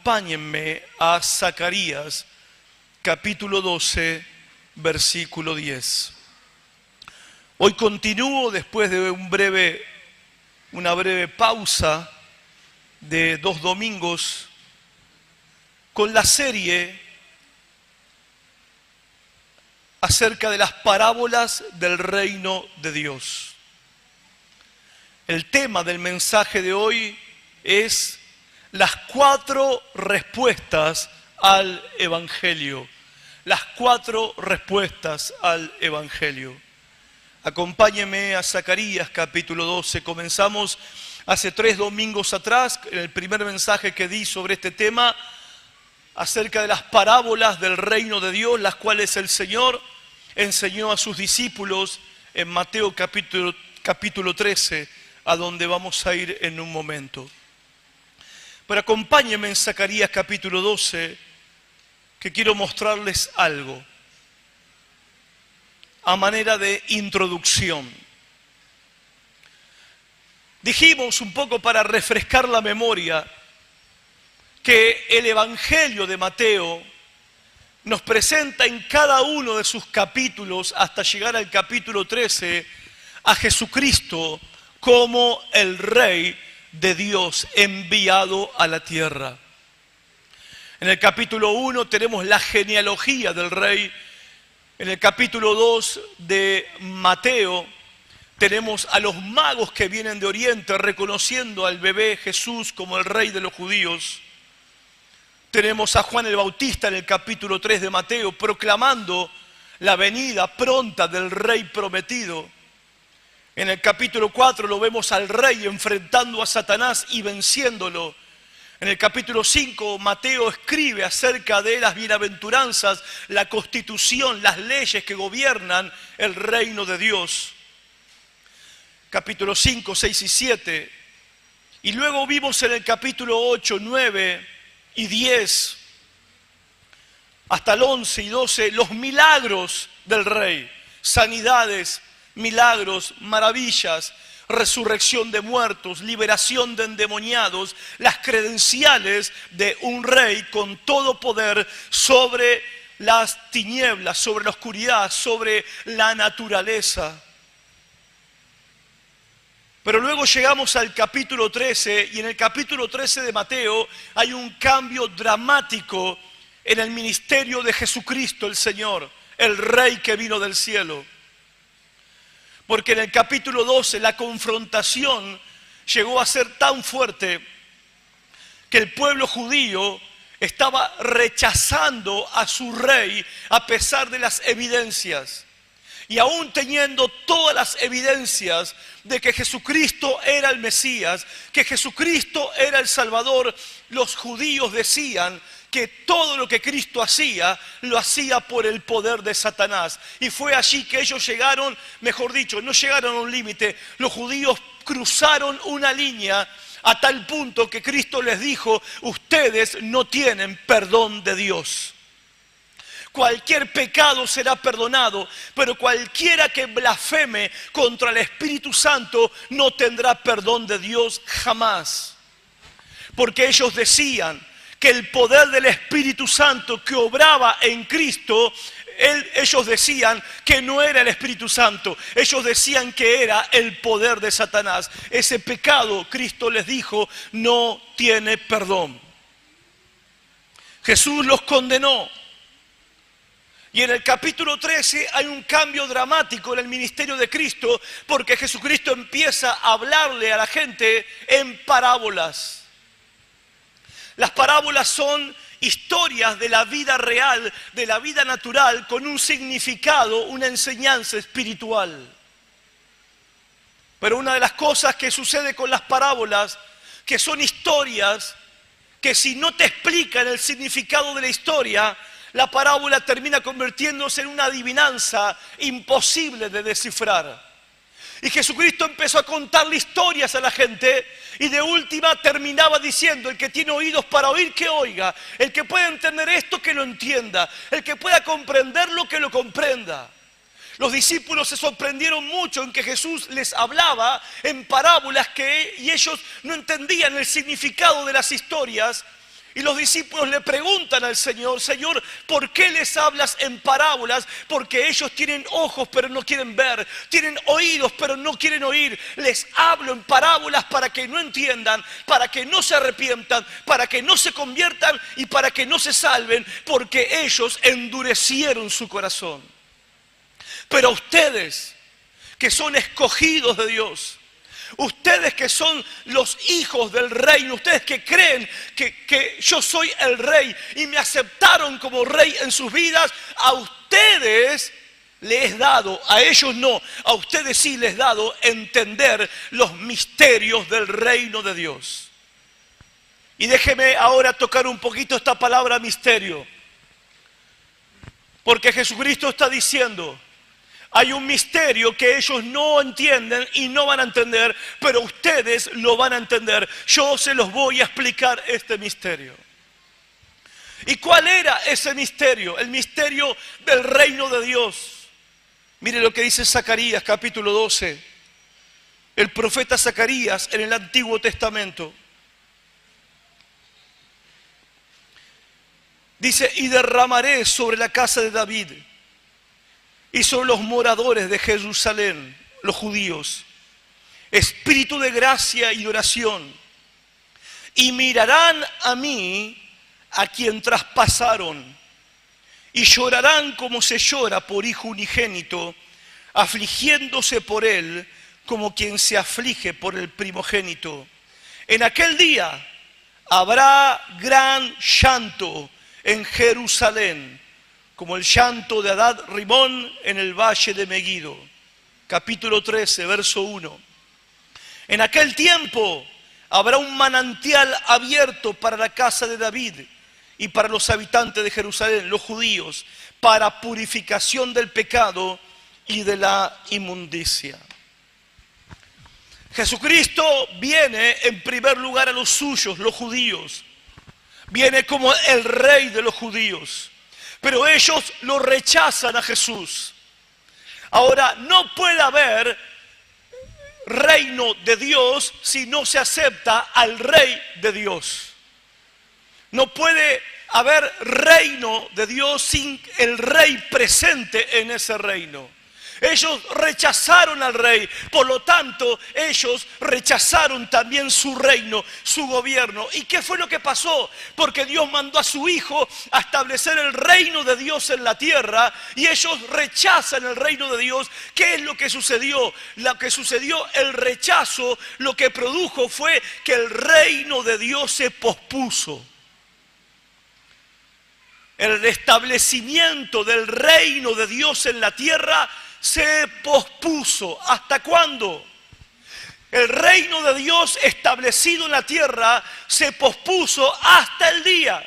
Acompáñenme a Zacarías, capítulo 12, versículo 10. Hoy continúo después de una breve pausa de 2 domingos con la serie acerca de las parábolas del reino de Dios. El tema del mensaje de hoy es las 4 respuestas al Evangelio. Las 4 respuestas al Evangelio. Acompáñeme a Zacarías capítulo 12. Comenzamos hace 3 domingos atrás, en el primer mensaje que di sobre este tema, acerca de las parábolas del reino de Dios, las cuales el Señor enseñó a sus discípulos en Mateo capítulo 13, a donde vamos a ir en un momento. Pero acompáñenme en Zacarías capítulo 12, que quiero mostrarles algo a manera de introducción. Dijimos un poco para refrescar la memoria que el Evangelio de Mateo nos presenta en cada uno de sus capítulos, hasta llegar al capítulo 13, a Jesucristo como el Rey de Dios enviado a la tierra. En el capítulo 1 tenemos la genealogía del Rey. En el capítulo 2 de Mateo tenemos a los magos que vienen de Oriente reconociendo al bebé Jesús como el Rey de los judíos. Tenemos a Juan el Bautista en el capítulo 3 de Mateo proclamando la venida pronta del Rey prometido. En el capítulo 4 lo vemos al Rey enfrentando a Satanás y venciéndolo. En el capítulo 5 Mateo escribe acerca de las bienaventuranzas, la constitución, las leyes que gobiernan el reino de Dios. Capítulo 5, 6 y 7. Y luego vimos en el capítulo 8, 9 y 10, hasta el 11 y 12, los milagros del Rey. Sanidades, milagros, maravillas, resurrección de muertos, liberación de endemoniados, las credenciales de un rey con todo poder sobre las tinieblas, sobre la oscuridad, sobre la naturaleza. Pero luego llegamos al capítulo 13 y en el capítulo 13 de Mateo hay un cambio dramático en el ministerio de Jesucristo el Señor, el Rey que vino del cielo. Porque en el capítulo 12 la confrontación llegó a ser tan fuerte que el pueblo judío estaba rechazando a su rey a pesar de las evidencias. Y aún teniendo todas las evidencias de que Jesucristo era el Mesías, que Jesucristo era el Salvador, los judíos decían que todo lo que Cristo hacía, lo hacía por el poder de Satanás. Y fue allí que ellos llegaron, mejor dicho, no llegaron a un límite. Los judíos cruzaron una línea a tal punto que Cristo les dijo: ustedes no tienen perdón de Dios. Cualquier pecado será perdonado, pero cualquiera que blasfeme contra el Espíritu Santo no tendrá perdón de Dios jamás. Porque ellos decían que el poder del Espíritu Santo que obraba en Cristo, ellos decían que no era el Espíritu Santo, ellos decían que era el poder de Satanás. Ese pecado, Cristo les dijo, no tiene perdón. Jesús los condenó. Y en el capítulo 13 hay un cambio dramático en el ministerio de Cristo, porque Jesucristo empieza a hablarle a la gente en parábolas. Las parábolas son historias de la vida real, de la vida natural, con un significado, una enseñanza espiritual. Pero una de las cosas que sucede con las parábolas, que son historias, que si no te explican el significado de la historia, la parábola termina convirtiéndose en una adivinanza imposible de descifrar. Y Jesucristo empezó a contarle historias a la gente y de última terminaba diciendo: el que tiene oídos para oír, que oiga. El que pueda entender esto, que lo entienda. El que pueda comprenderlo, que lo comprenda. Los discípulos se sorprendieron mucho en que Jesús les hablaba en parábolas y ellos no entendían el significado de las historias. Y los discípulos le preguntan al Señor: Señor, ¿por qué les hablas en parábolas? Porque ellos tienen ojos pero no quieren ver, tienen oídos pero no quieren oír. Les hablo en parábolas para que no entiendan, para que no se arrepientan, para que no se conviertan y para que no se salven, porque ellos endurecieron su corazón. Pero ustedes, que son escogidos de Dios, ustedes que son los hijos del reino, ustedes que creen que yo soy el rey y me aceptaron como rey en sus vidas, a ustedes les he dado, a ellos no, a ustedes sí les he dado entender los misterios del reino de Dios. Y déjeme ahora tocar un poquito esta palabra misterio, porque Jesucristo está diciendo: hay un misterio que ellos no entienden y no van a entender, pero ustedes lo van a entender. Yo se los voy a explicar este misterio. ¿Y cuál era ese misterio? El misterio del reino de Dios. Mire lo que dice Zacarías capítulo 12. El profeta Zacarías en el Antiguo Testamento. Dice: y derramaré sobre la casa de David y sobre los moradores de Jerusalén, los judíos, espíritu de gracia y de oración. Y mirarán a mí, a quien traspasaron, y llorarán como se llora por hijo unigénito, afligiéndose por él como quien se aflige por el primogénito. En aquel día habrá gran llanto en Jerusalén, como el llanto de Adad Rimón en el valle de Megiddo. Capítulo 13, verso 1. En aquel tiempo habrá un manantial abierto para la casa de David y para los habitantes de Jerusalén, los judíos, para purificación del pecado y de la inmundicia. Jesucristo viene en primer lugar a los suyos, los judíos. Viene como el rey de los judíos. Pero ellos lo rechazan a Jesús. Ahora, no puede haber reino de Dios si no se acepta al rey de Dios. No puede haber reino de Dios sin el rey presente en ese reino. Ellos rechazaron al rey, por lo tanto, ellos rechazaron también su reino, su gobierno. ¿Y qué fue lo que pasó? Porque Dios mandó a su Hijo a establecer el reino de Dios en la tierra y ellos rechazan el reino de Dios. ¿Qué es lo que sucedió? Lo que sucedió, el rechazo, lo que produjo fue que el reino de Dios se pospuso. El restablecimiento del reino de Dios en la tierra se pospuso. ¿Hasta cuándo? El reino de Dios establecido en la tierra se pospuso hasta el día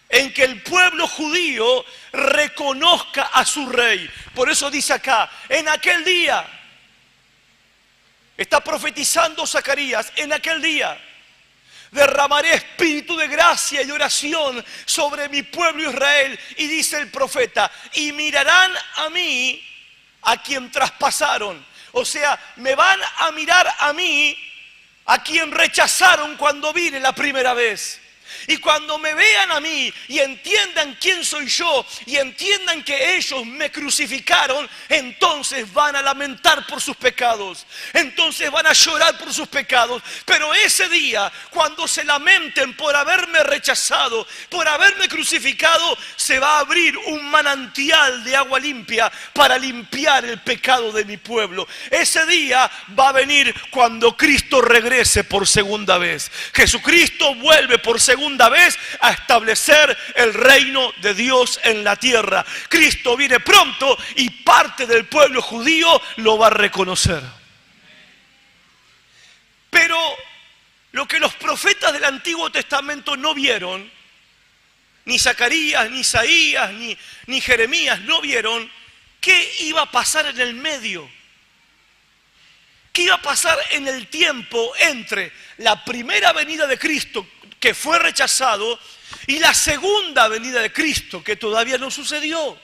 en que el pueblo judío reconozca a su rey. Por eso dice acá: en aquel día, está profetizando Zacarías, en aquel día derramaré espíritu de gracia y oración sobre mi pueblo Israel. Y dice el profeta: y mirarán a mí, a quien traspasaron. O sea, me van a mirar a mí, a quien rechazaron cuando vine la primera vez. Y cuando me vean a mí y entiendan quién soy yo y entiendan que ellos me crucificaron, entonces van a lamentar por sus pecados, entonces van a llorar por sus pecados. Pero ese día, cuando se lamenten por haberme rechazado, por haberme crucificado, se va a abrir un manantial de agua limpia para limpiar el pecado de mi pueblo. Ese día va a venir cuando Cristo regrese por segunda vez. Jesucristo vuelve por segunda vez a establecer el reino de Dios en la tierra. Cristo viene pronto y parte del pueblo judío lo va a reconocer. Pero lo que los profetas del Antiguo Testamento no vieron, ni Zacarías, ni Isaías, ni Jeremías no vieron, ¿qué iba a pasar en el medio? ¿Qué iba a pasar en el tiempo entre la primera venida de Cristo, que fue rechazado, y la segunda venida de Cristo, que todavía no sucedió?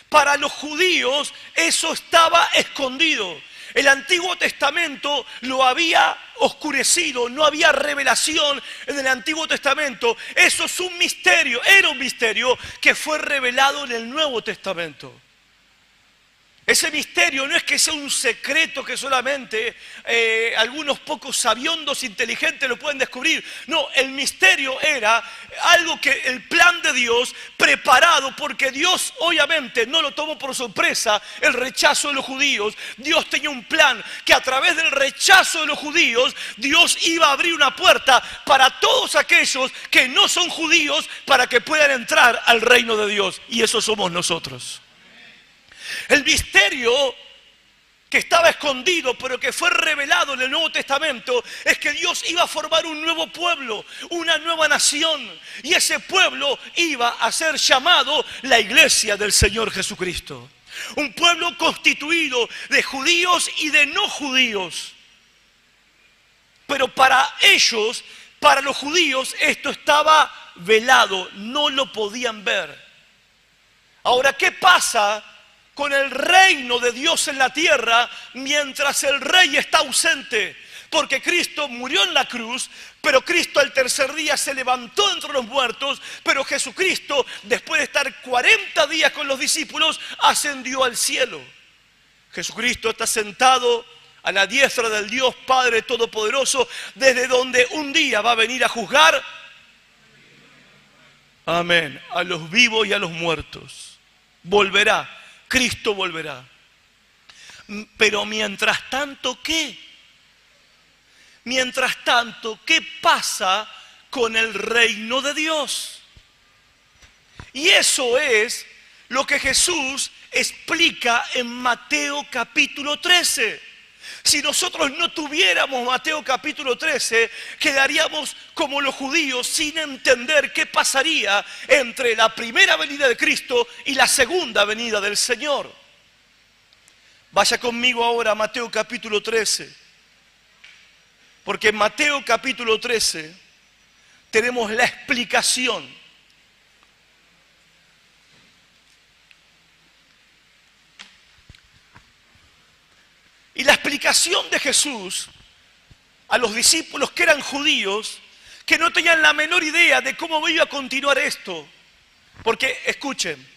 Para los judíos eso estaba escondido. El Antiguo Testamento lo había oscurecido, no había revelación en el Antiguo Testamento. Eso es un misterio, era un misterio que fue revelado en el Nuevo Testamento. Ese misterio no es que sea un secreto que solamente algunos pocos sabiondos inteligentes lo pueden descubrir. No, el misterio era algo que el plan de Dios preparado, porque Dios obviamente no lo tomó por sorpresa el rechazo de los judíos. Dios tenía un plan que a través del rechazo de los judíos Dios iba a abrir una puerta para todos aquellos que no son judíos para que puedan entrar al reino de Dios. Y eso somos nosotros. El misterio que estaba escondido, pero que fue revelado en el Nuevo Testamento, es que Dios iba a formar un nuevo pueblo, una nueva nación. Y ese pueblo iba a ser llamado la iglesia del Señor Jesucristo. Un pueblo constituido de judíos y de no judíos. Pero para ellos, para los judíos, esto estaba velado, no lo podían ver. Ahora, ¿qué pasa con el reino de Dios en la tierra mientras el rey está ausente? Porque Cristo murió en la cruz, pero Cristo al tercer día se levantó entre los muertos, pero Jesucristo, después de estar 40 días con los discípulos, ascendió al cielo. Jesucristo está sentado a la diestra del Dios Padre Todopoderoso, desde donde un día va a venir a juzgar, amén, a los vivos y a los muertos. Volverá. Cristo volverá. Pero mientras tanto, ¿qué? Mientras tanto, ¿qué pasa con el reino de Dios? Y eso es lo que Jesús explica en Mateo capítulo 13. Si nosotros no tuviéramos Mateo capítulo 13, quedaríamos como los judíos sin entender qué pasaría entre la primera venida de Cristo y la segunda venida del Señor. Vaya conmigo ahora a Mateo capítulo 13. Porque en Mateo capítulo 13 tenemos la explicación. Y la explicación de Jesús a los discípulos que eran judíos, que no tenían la menor idea de cómo iba a continuar esto. Porque, escuchen,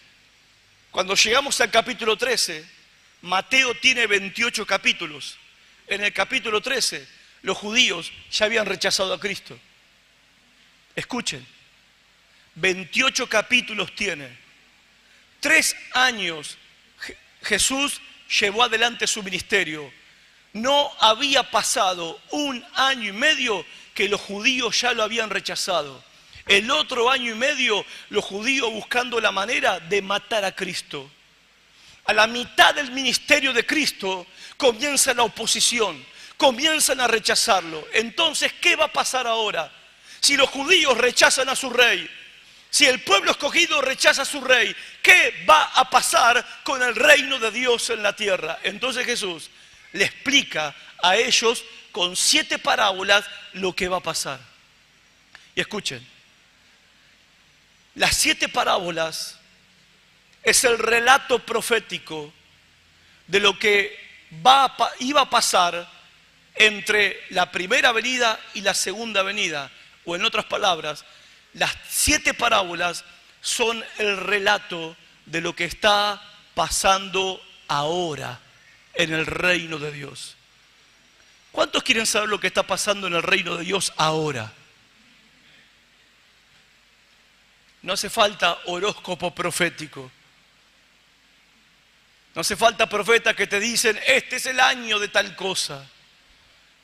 cuando llegamos al capítulo 13, Mateo tiene 28 capítulos. En el capítulo 13, los judíos ya habían rechazado a Cristo. Escuchen, 28 capítulos tiene. 3 años Jesús llevó adelante su ministerio. No había pasado 1 año y medio que los judíos ya lo habían rechazado. El otro año y medio, los judíos buscando la manera de matar a Cristo. A la mitad del ministerio de Cristo comienza la oposición, comienzan a rechazarlo. Entonces, ¿qué va a pasar ahora? Si los judíos rechazan a su rey, si el pueblo escogido rechaza a su rey, ¿qué va a pasar con el reino de Dios en la tierra? Entonces Jesús le explica a ellos con 7 parábolas lo que va a pasar. Y escuchen, las 7 parábolas es el relato profético de lo que iba a pasar entre la primera venida y la segunda venida. O en otras palabras, las 7 parábolas son el relato de lo que está pasando ahora en el reino de Dios. ¿Cuántos quieren saber lo que está pasando en el reino de Dios ahora? No hace falta horóscopo profético. No hace falta profetas que te dicen, este es el año de tal cosa.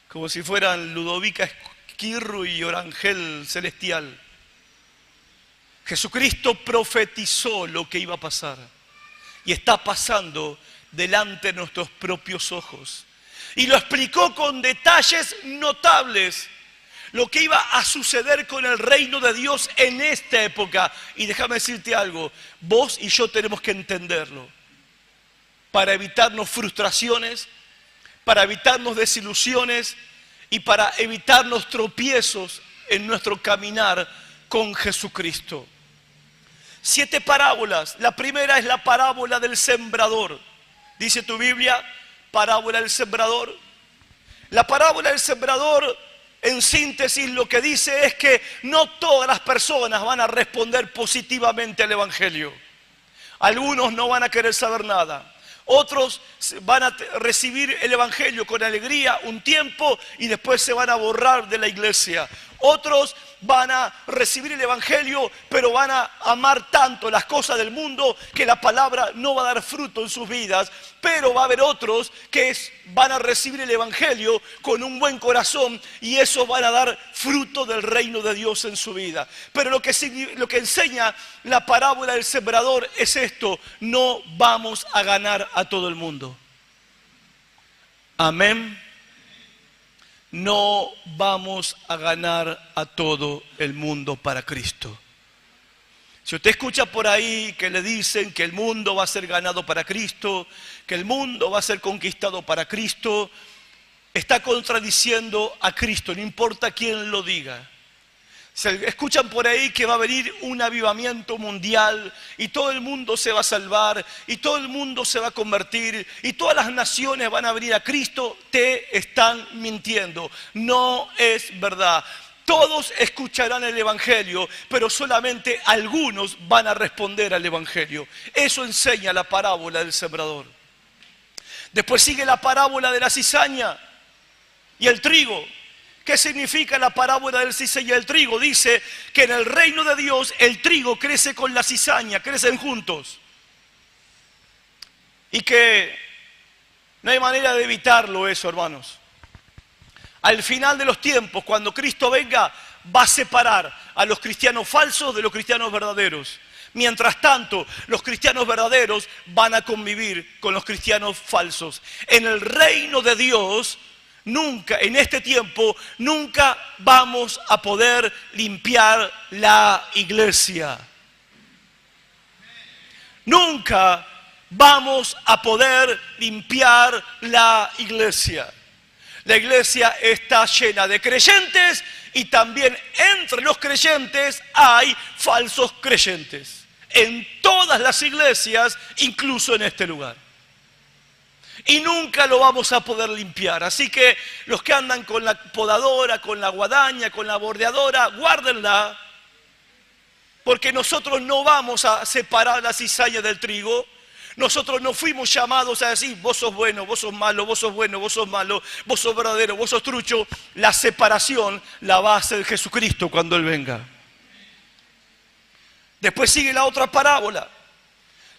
Como si fueran Ludovica Esquirru y Orangel Celestial. Jesucristo profetizó lo que iba a pasar. Y está pasando delante de nuestros propios ojos. Y lo explicó con detalles notables. Lo que iba a suceder con el reino de Dios en esta época. Y déjame decirte algo. Vos y yo tenemos que entenderlo. Para evitarnos frustraciones, para evitarnos desilusiones y para evitarnos tropiezos en nuestro caminar con Jesucristo. 7 parábolas. La primera es la parábola del sembrador. Dice tu Biblia, parábola del sembrador. La parábola del sembrador, en síntesis, lo que dice es que no todas las personas van a responder positivamente al Evangelio. Algunos no van a querer saber nada. Otros van a recibir el Evangelio con alegría un tiempo y después se van a borrar de la iglesia. Otros van a recibir el Evangelio, pero van a amar tanto las cosas del mundo que la palabra no va a dar fruto en sus vidas. Pero va a haber otros que van a recibir el Evangelio con un buen corazón y esos van a dar fruto del reino de Dios en su vida. Pero lo que enseña la parábola del sembrador es esto: no vamos a ganar a todo el mundo. Amén. No vamos a ganar a todo el mundo para Cristo. Si usted escucha por ahí que le dicen que el mundo va a ser ganado para Cristo, que el mundo va a ser conquistado para Cristo, está contradiciendo a Cristo, no importa quién lo diga. Se escuchan por ahí que va a venir un avivamiento mundial y todo el mundo se va a salvar y todo el mundo se va a convertir y todas las naciones van a venir a Cristo. Te están mintiendo. No es verdad. Todos escucharán el Evangelio, pero solamente algunos van a responder al Evangelio. Eso enseña la parábola del sembrador. Después sigue la parábola de la cizaña y el trigo. ¿Qué significa la parábola del cizaña y el trigo? Dice que en el reino de Dios el trigo crece con la cizaña, crecen juntos. Y que no hay manera de evitarlo eso, hermanos. Al final de los tiempos, cuando Cristo venga, va a separar a los cristianos falsos de los cristianos verdaderos. Mientras tanto, los cristianos verdaderos van a convivir con los cristianos falsos. En el reino de Dios, nunca, en este tiempo, nunca vamos a poder limpiar la iglesia. Nunca vamos a poder limpiar la iglesia. La iglesia está llena de creyentes y también entre los creyentes hay falsos creyentes. En todas las iglesias, incluso en este lugar. Y nunca lo vamos a poder limpiar. Así que los que andan con la podadora, con la guadaña, con la bordeadora, guárdenla. Porque nosotros no vamos a separar la cizaña del trigo. Nosotros no fuimos llamados a decir, vos sos bueno, vos sos malo, vos sos bueno, vos sos malo, vos sos verdadero, vos sos trucho. La separación la va a hacer Jesucristo cuando Él venga. Después sigue la otra parábola.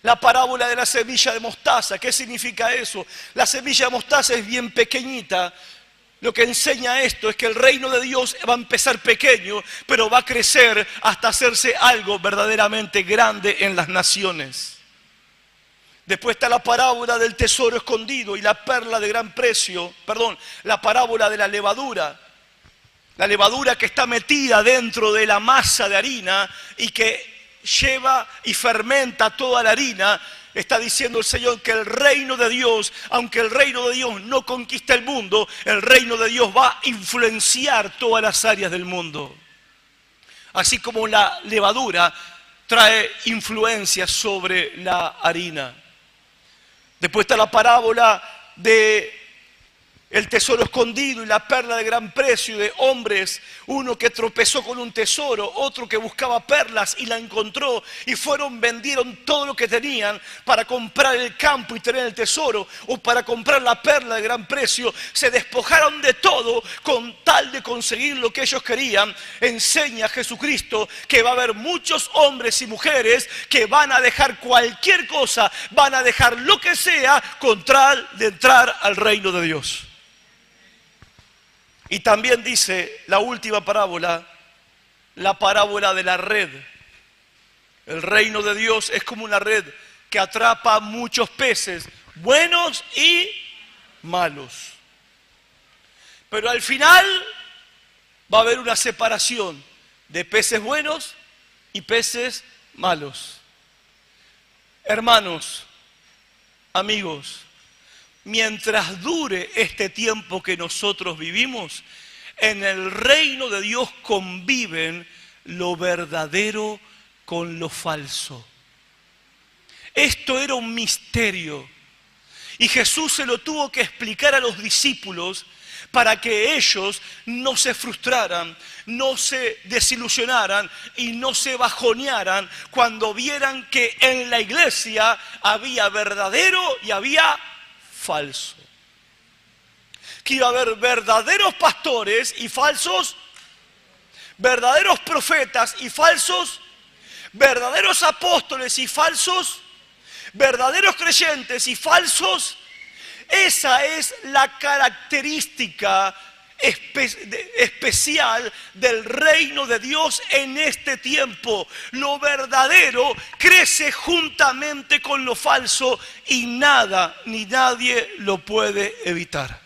La parábola de la semilla de mostaza. ¿Qué significa eso? La semilla de mostaza es bien pequeñita. Lo que enseña esto es que el reino de Dios va a empezar pequeño, pero va a crecer hasta hacerse algo verdaderamente grande en las naciones. Después está la parábola del tesoro escondido y la perla de gran precio. La parábola de la levadura. La levadura que está metida dentro de la masa de harina y que lleva y fermenta toda la harina. Está diciendo el Señor que el reino de Dios, aunque el reino de Dios no conquista el mundo, el reino de Dios va a influenciar todas las áreas del mundo. Así como la levadura trae influencia sobre la harina. Después está la parábola de el tesoro escondido y la perla de gran precio, de hombres, uno que tropezó con un tesoro, otro que buscaba perlas y la encontró y vendieron todo lo que tenían para comprar el campo y tener el tesoro, o para comprar la perla de gran precio. Se despojaron de todo con tal de conseguir lo que ellos querían. Enseña Jesucristo que va a haber muchos hombres y mujeres que van a dejar cualquier cosa, van a dejar lo que sea con tal de entrar al reino de Dios. Y también dice la última parábola, la parábola de la red. El reino de Dios es como una red que atrapa muchos peces, buenos y malos. Pero al final va a haber una separación de peces buenos y peces malos. Hermanos, amigos, mientras dure este tiempo que nosotros vivimos, en el reino de Dios conviven lo verdadero con lo falso. Esto era un misterio. Y Jesús se lo tuvo que explicar a los discípulos para que ellos no se frustraran, no se desilusionaran y no se bajonearan cuando vieran que en la iglesia había verdadero y había falso. Que iba a haber verdaderos pastores y falsos, verdaderos profetas y falsos, verdaderos apóstoles y falsos, verdaderos creyentes y falsos. Esa es la característica especial del reino de Dios en este tiempo. Lo verdadero crece juntamente con lo falso y nada ni nadie lo puede evitar.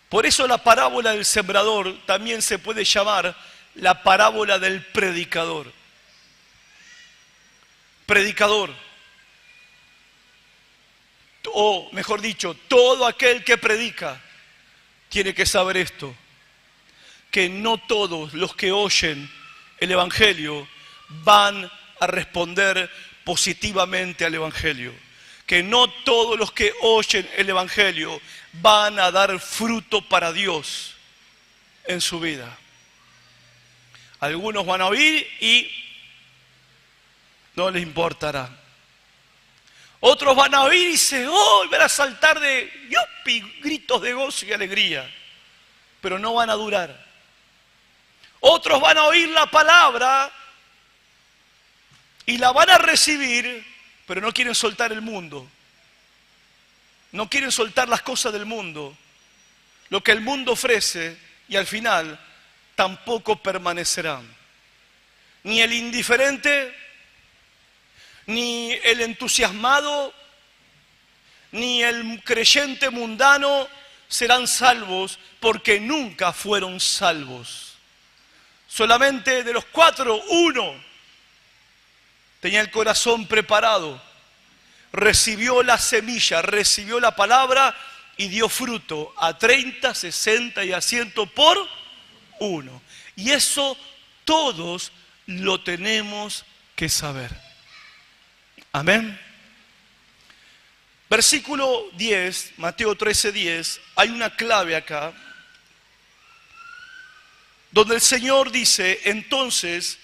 Por eso la parábola del sembrador también se puede llamar la parábola del predicador. Predicador, o mejor dicho, todo aquel que predica tiene que saber esto, que no todos los que oyen el Evangelio van a responder positivamente al Evangelio, que no todos los que oyen el Evangelio van a dar fruto para Dios en su vida. Algunos van a oír y no les importará. Otros van a oír y se van a saltar de yupi, gritos de gozo y alegría, pero no van a durar. Otros van a oír la palabra y la van a recibir, pero no quieren soltar el mundo. No quieren soltar las cosas del mundo, lo que el mundo ofrece, y al final tampoco permanecerán. Ni el indiferente, ni el entusiasmado, ni el creyente mundano serán salvos, porque nunca fueron salvos. Solamente de los 4, 1 tenía el corazón preparado, recibió la semilla, recibió la palabra y dio fruto a 30, 60 y a 100 por 1. Y eso todos lo tenemos que saber. Amén. Versículo 10, Mateo 13:10, hay una clave acá, donde el Señor dice, entonces,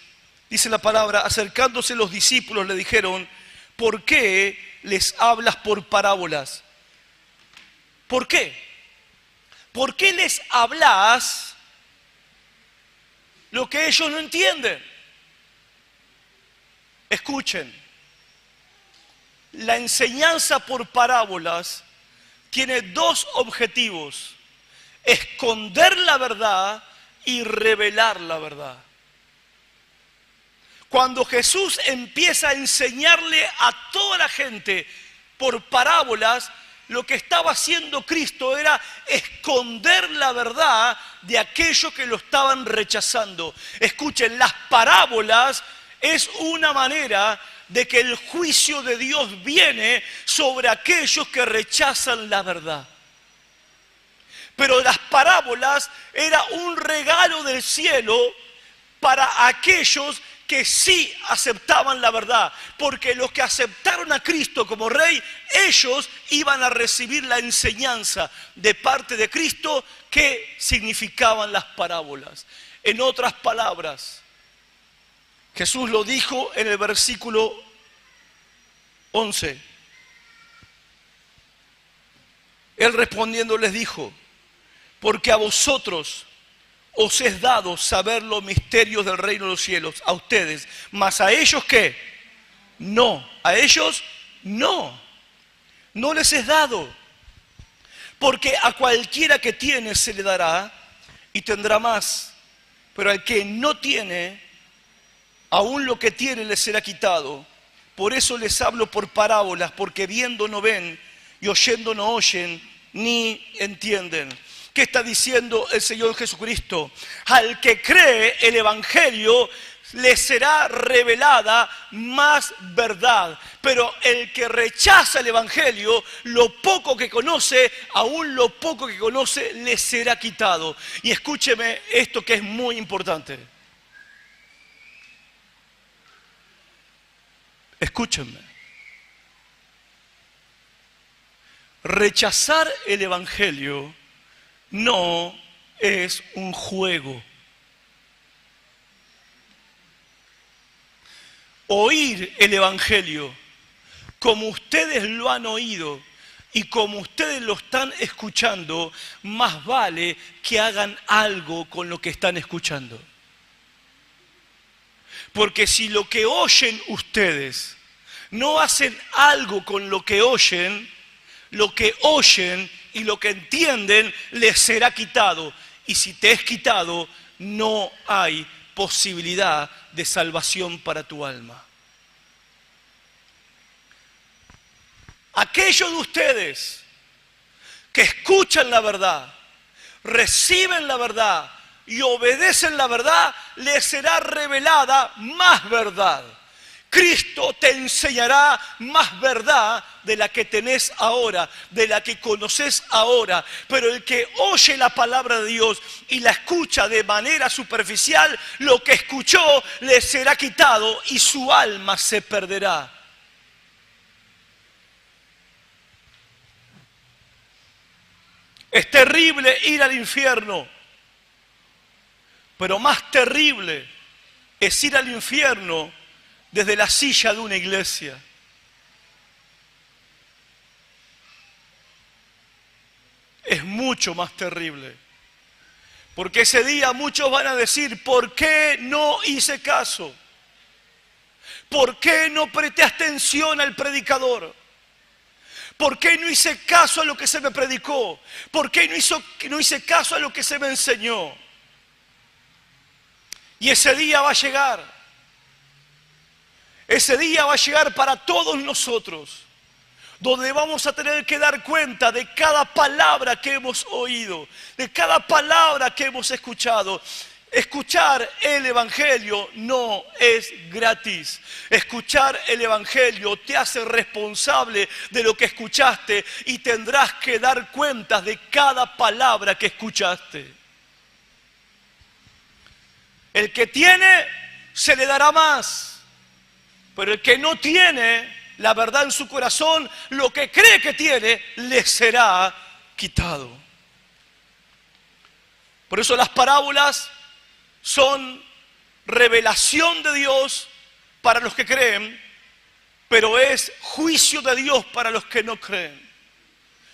dice la palabra, acercándose los discípulos le dijeron, ¿por qué les hablas por parábolas? ¿Por qué? ¿Por qué les hablas lo que ellos no entienden? Escuchen, la enseñanza por parábolas tiene dos objetivos: esconder la verdad y revelar la verdad. Cuando Jesús empieza a enseñarle a toda la gente por parábolas, lo que estaba haciendo Cristo era esconder la verdad de aquellos que lo estaban rechazando. Escuchen, las parábolas es una manera de que el juicio de Dios viene sobre aquellos que rechazan la verdad. Pero las parábolas era un regalo del cielo para aquellos que sí aceptaban la verdad, porque los que aceptaron a Cristo como Rey, ellos iban a recibir la enseñanza de parte de Cristo que significaban las parábolas. En otras palabras, Jesús lo dijo en el versículo 11. Él respondiendo les dijo, porque a vosotros os es dado saber los misterios del reino de los cielos, a ustedes, mas a ellos ¿qué? No, a ellos no les es dado, porque a cualquiera que tiene se le dará y tendrá más, pero al que no tiene, aún lo que tiene le será quitado. Por eso les hablo por parábolas, porque viendo no ven y oyendo no oyen, ni entienden. ¿Qué está diciendo el Señor Jesucristo? Al que cree el Evangelio le será revelada más verdad. Pero el que rechaza el Evangelio, lo poco que conoce, aún lo poco que conoce, le será quitado. Y escúcheme esto que es muy importante. Escúchenme. Rechazar el Evangelio no es un juego. Oír el Evangelio como ustedes lo han oído y como ustedes lo están escuchando, más vale que hagan algo con lo que están escuchando. Porque si lo que oyen ustedes no hacen algo con lo que oyen y lo que entienden les será quitado. Y si te es quitado, no hay posibilidad de salvación para tu alma. Aquellos de ustedes que escuchan la verdad, reciben la verdad y obedecen la verdad, les será revelada más verdad. Cristo te enseñará más verdad de la que tenés ahora, de la que conoces ahora. Pero el que oye la palabra de Dios y la escucha de manera superficial, lo que escuchó le será quitado y su alma se perderá. Es terrible ir al infierno, pero más terrible es ir al infierno desde la silla de una iglesia. Es mucho más terrible. Porque ese día muchos van a decir, ¿por qué no hice caso? ¿Por qué no presté atención al predicador? ¿Por qué no hice caso a lo que se me predicó? ¿Por qué no hice caso a lo que se me enseñó? Y ese día va a llegar. Ese día va a llegar para todos nosotros, donde vamos a tener que dar cuenta de cada palabra que hemos oído, de cada palabra que hemos escuchado. Escuchar el Evangelio no es gratis. Escuchar el Evangelio te hace responsable de lo que escuchaste y tendrás que dar cuentas de cada palabra que escuchaste. El que tiene, se le dará más. Pero el que no tiene la verdad en su corazón, lo que cree que tiene, le será quitado. Por eso las parábolas son revelación de Dios para los que creen, pero es juicio de Dios para los que no creen.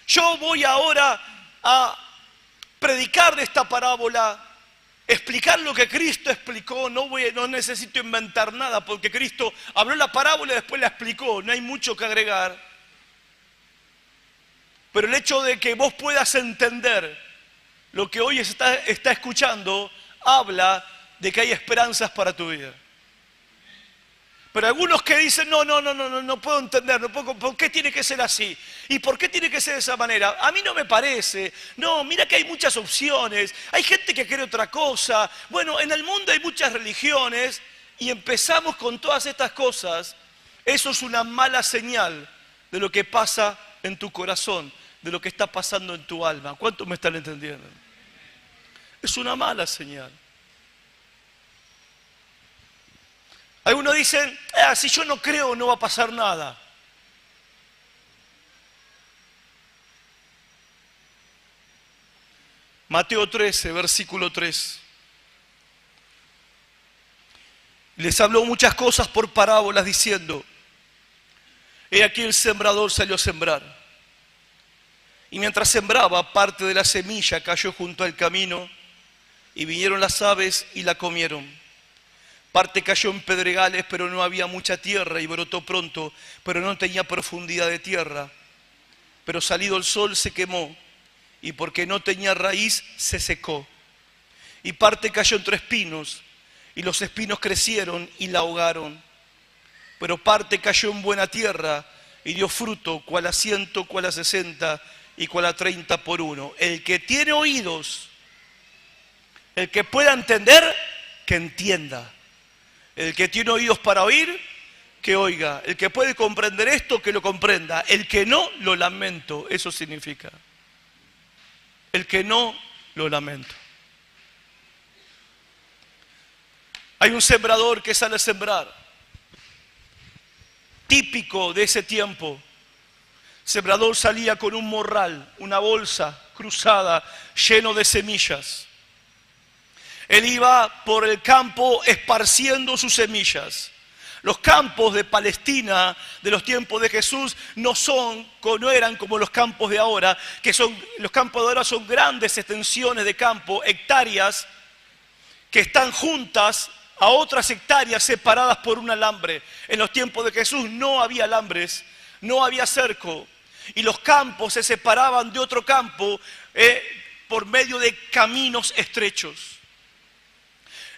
Yo voy ahora a predicar de esta parábola, explicar lo que Cristo explicó. No necesito inventar nada, porque Cristo habló la parábola y después la explicó. No hay mucho que agregar. Pero el hecho de que vos puedas entender lo que hoy está escuchando, habla de que hay esperanzas para tu vida. Pero algunos que dicen, no puedo entender, ¿por qué tiene que ser así? ¿Y por qué tiene que ser de esa manera? A mí no me parece. No, mira que hay muchas opciones. Hay gente que cree otra cosa. Bueno, en el mundo hay muchas religiones y empezamos con todas estas cosas. Eso es una mala señal de lo que pasa en tu corazón, de lo que está pasando en tu alma. ¿Cuántos me están entendiendo? Es una mala señal. Algunos dicen, si yo no creo no va a pasar nada. Mateo 13, versículo 3. Les habló muchas cosas por parábolas diciendo, he aquí el sembrador salió a sembrar. Y mientras sembraba, parte de la semilla cayó junto al camino y vinieron las aves y la comieron. Parte cayó en pedregales, pero no había mucha tierra y brotó pronto, pero no tenía profundidad de tierra. Pero salido el sol se quemó y porque no tenía raíz se secó. Y parte cayó entre espinos y los espinos crecieron y la ahogaron. Pero parte cayó en buena tierra y dio fruto, cual a 100, cual a 60 y cual a 30 por uno. El que tiene oídos, el que pueda entender, que entienda. El que tiene oídos para oír, que oiga. El que puede comprender esto, que lo comprenda. El que no, lo lamento. Eso significa. El que no, lo lamento. Hay un sembrador que sale a sembrar. Típico de ese tiempo. El sembrador salía con un morral, una bolsa cruzada, lleno de semillas. Él iba por el campo esparciendo sus semillas. Los campos de Palestina de los tiempos de Jesús no eran como los campos de ahora, los campos de ahora son grandes extensiones de campo, hectáreas, que están juntas a otras hectáreas separadas por un alambre. En los tiempos de Jesús no había alambres, no había cerco, y los campos se separaban de otro campo por medio de caminos estrechos.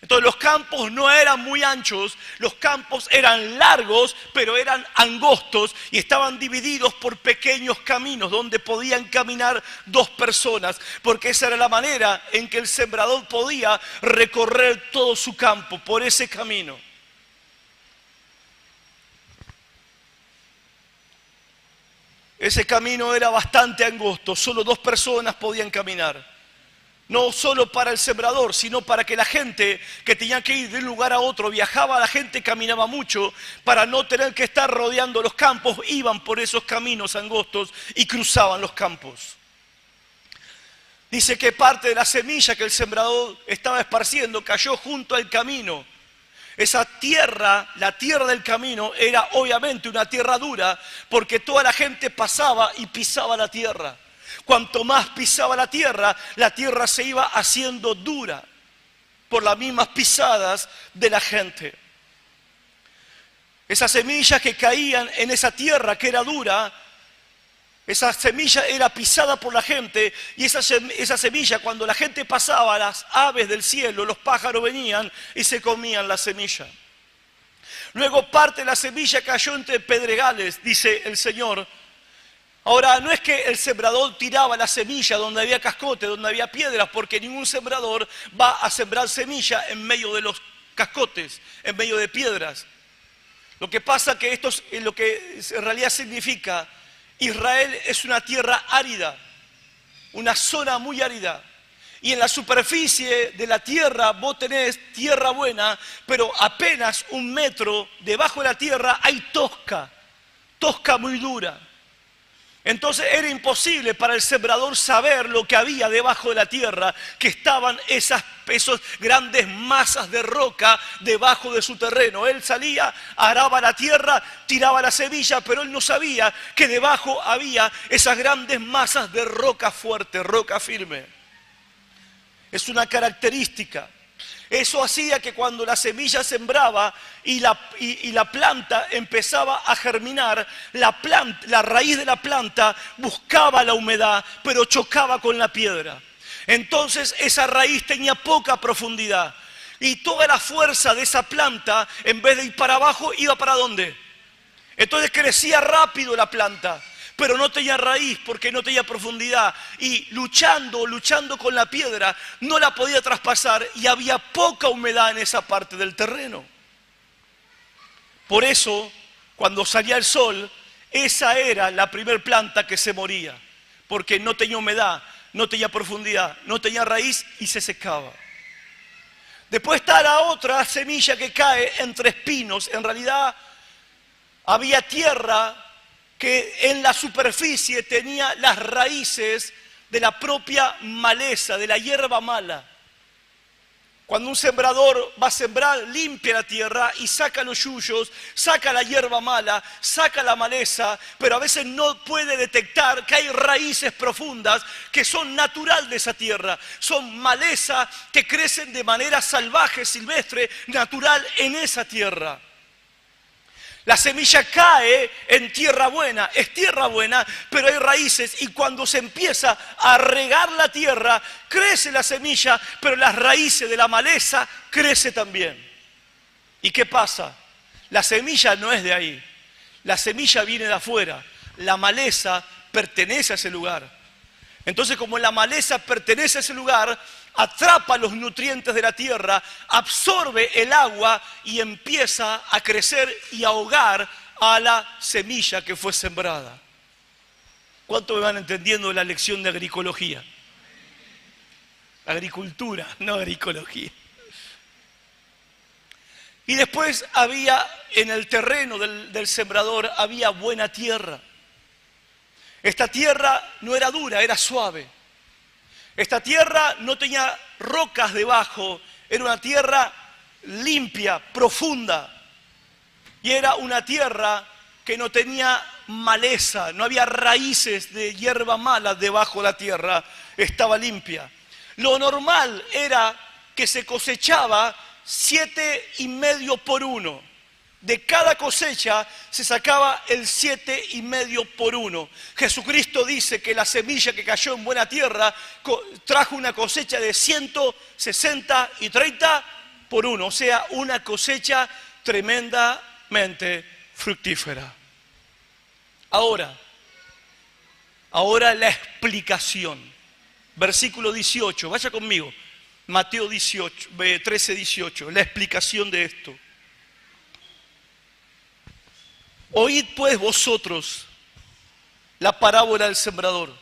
Entonces los campos no eran muy anchos, los campos eran largos, pero eran angostos y estaban divididos por pequeños caminos donde podían caminar dos personas, porque esa era la manera en que el sembrador podía recorrer todo su campo, por ese camino. Ese camino era bastante angosto, solo dos personas podían caminar. No solo para el sembrador, sino para que la gente que tenía que ir de un lugar a otro, viajaba, la gente caminaba mucho, para no tener que estar rodeando los campos, iban por esos caminos angostos y cruzaban los campos. Dice que parte de la semilla que el sembrador estaba esparciendo cayó junto al camino. Esa tierra, la tierra del camino, era obviamente una tierra dura, porque toda la gente pasaba y pisaba la tierra. Cuanto más pisaba la tierra se iba haciendo dura por las mismas pisadas de la gente. Esas semillas que caían en esa tierra que era dura, esa semilla era pisada por la gente, y esa semilla, cuando la gente pasaba, las aves del cielo, los pájaros venían y se comían la semilla. Luego parte de la semilla cayó entre pedregales, dice el Señor. Ahora, no es que el sembrador tiraba la semilla donde había cascote, donde había piedras, porque ningún sembrador va a sembrar semilla en medio de los cascotes, en medio de piedras. Lo que pasa que esto es lo que en realidad significa: Israel es una tierra árida, una zona muy árida. Y en la superficie de la tierra vos tenés tierra buena, pero apenas 1 metro debajo de la tierra hay tosca muy dura. Entonces era imposible para el sembrador saber lo que había debajo de la tierra, que estaban esas grandes masas de roca debajo de su terreno. Él salía, araba la tierra, tiraba la semilla, pero él no sabía que debajo había esas grandes masas de roca fuerte, roca firme. Es una característica. Eso hacía que cuando la semilla sembraba y la planta empezaba a germinar, la raíz de la planta buscaba la humedad, pero chocaba con la piedra. Entonces esa raíz tenía poca profundidad. Y toda la fuerza de esa planta, en vez de ir para abajo, iba ¿para dónde? Entonces crecía rápido la planta, pero no tenía raíz porque no tenía profundidad, y luchando con la piedra no la podía traspasar, y había poca humedad en esa parte del terreno. Por eso, cuando salía el sol, esa era la primer planta que se moría, porque no tenía humedad, no tenía profundidad, no tenía raíz y se secaba. Después está la otra semilla que cae entre espinos. En realidad había tierra que en la superficie tenía las raíces de la propia maleza, de la hierba mala. Cuando un sembrador va a sembrar, limpia la tierra y saca los yuyos, saca la hierba mala, saca la maleza, pero a veces no puede detectar que hay raíces profundas que son natural de esa tierra. Son maleza que crecen de manera salvaje, silvestre, natural en esa tierra. La semilla cae en tierra buena, es tierra buena, pero hay raíces, y cuando se empieza a regar la tierra, crece la semilla, pero las raíces de la maleza crece también. ¿Y qué pasa? La semilla no es de ahí, la semilla viene de afuera, la maleza pertenece a ese lugar. Entonces, como la maleza pertenece a ese lugar, atrapa los nutrientes de la tierra, absorbe el agua y empieza a crecer y a ahogar a la semilla que fue sembrada. ¿Cuánto me van entendiendo la lección de agroecología? Agricultura, no agroecología. Y después había, en el terreno del sembrador, había buena tierra. Esta tierra no era dura, era suave. Esta tierra no tenía rocas debajo, era una tierra limpia, profunda. Y era una tierra que no tenía maleza, no había raíces de hierba mala debajo de la tierra, estaba limpia. Lo normal era que se cosechaba 7,5 por 1. De cada cosecha se sacaba el 7,5 por 1. Jesucristo dice que la semilla que cayó en buena tierra trajo una cosecha de 160 y 30 por 1. O sea, una cosecha tremendamente fructífera. Ahora la explicación. Versículo 18, vaya conmigo. Mateo 13, 18, la explicación de esto. Oíd pues vosotros la parábola del sembrador.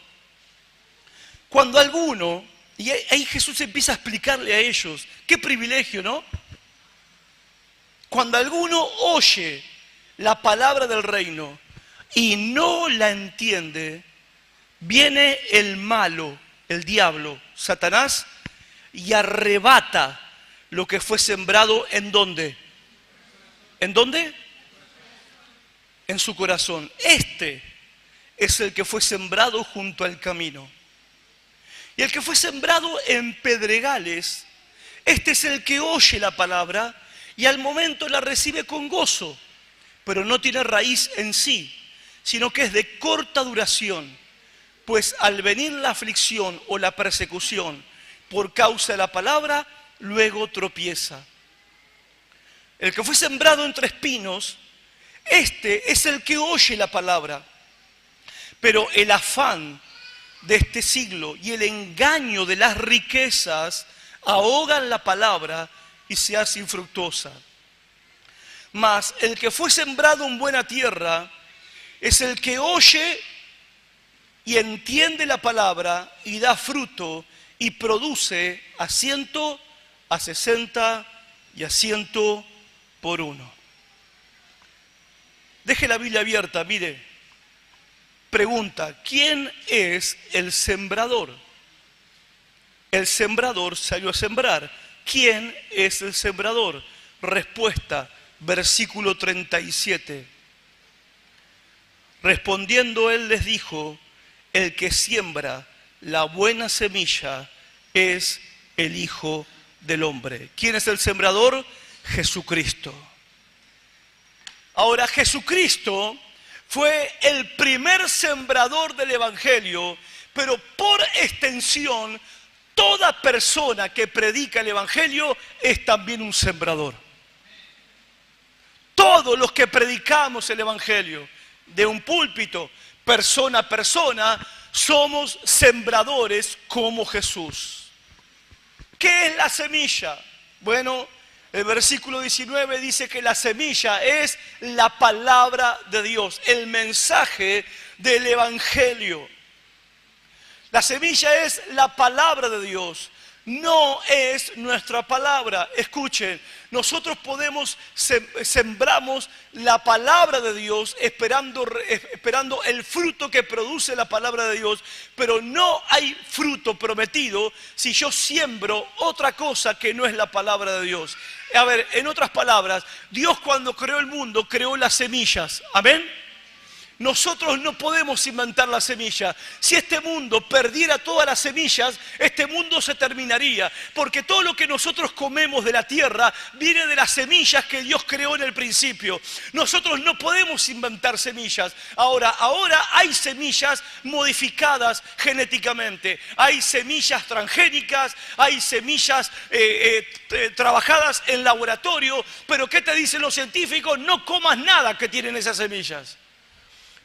Cuando alguno, y ahí Jesús empieza a explicarle a ellos, qué privilegio, ¿no? Cuando alguno oye la palabra del reino y no la entiende, viene el malo, el diablo, Satanás, y arrebata lo que fue sembrado ¿en dónde? ¿En dónde? En su corazón. Este es el que fue sembrado junto al camino. Y el que fue sembrado en pedregales, este es el que oye la palabra y al momento la recibe con gozo, pero no tiene raíz en sí, sino que es de corta duración, pues al venir la aflicción o la persecución por causa de la palabra, luego tropieza. El que fue sembrado entre espinos, este es el que oye la palabra, pero el afán de este siglo y el engaño de las riquezas ahogan la palabra y se hace infructuosa. Mas el que fue sembrado en buena tierra es el que oye y entiende la palabra y da fruto y produce a 100, a 60 y a 100 por 1. Deje la Biblia abierta, mire. Pregunta, ¿quién es el sembrador? El sembrador salió a sembrar. ¿Quién es el sembrador? Respuesta, versículo 37. Respondiendo él les dijo, el que siembra la buena semilla es el Hijo del Hombre. ¿Quién es el sembrador? Jesucristo. Ahora, Jesucristo fue el primer sembrador del Evangelio, pero por extensión, toda persona que predica el Evangelio es también un sembrador. Todos los que predicamos el Evangelio, de un púlpito, persona a persona, somos sembradores como Jesús. ¿Qué es la semilla? Bueno, el versículo 19 dice que la semilla es la palabra de Dios, el mensaje del Evangelio. La semilla es la palabra de Dios, no es nuestra palabra. Escuchen, nosotros sembramos la palabra de Dios esperando el fruto que produce la palabra de Dios, pero no hay fruto prometido si yo siembro otra cosa que no es la palabra de Dios. A ver, en otras palabras, Dios cuando creó el mundo creó las semillas, ¿amén? Nosotros no podemos inventar la semilla. Si este mundo perdiera todas las semillas, este mundo se terminaría. Porque todo lo que nosotros comemos de la tierra viene de las semillas que Dios creó en el principio. Nosotros no podemos inventar semillas. Ahora hay semillas modificadas genéticamente. Hay semillas transgénicas, hay semillas trabajadas en laboratorio. Pero ¿qué te dicen los científicos? No comas nada que tienen esas semillas.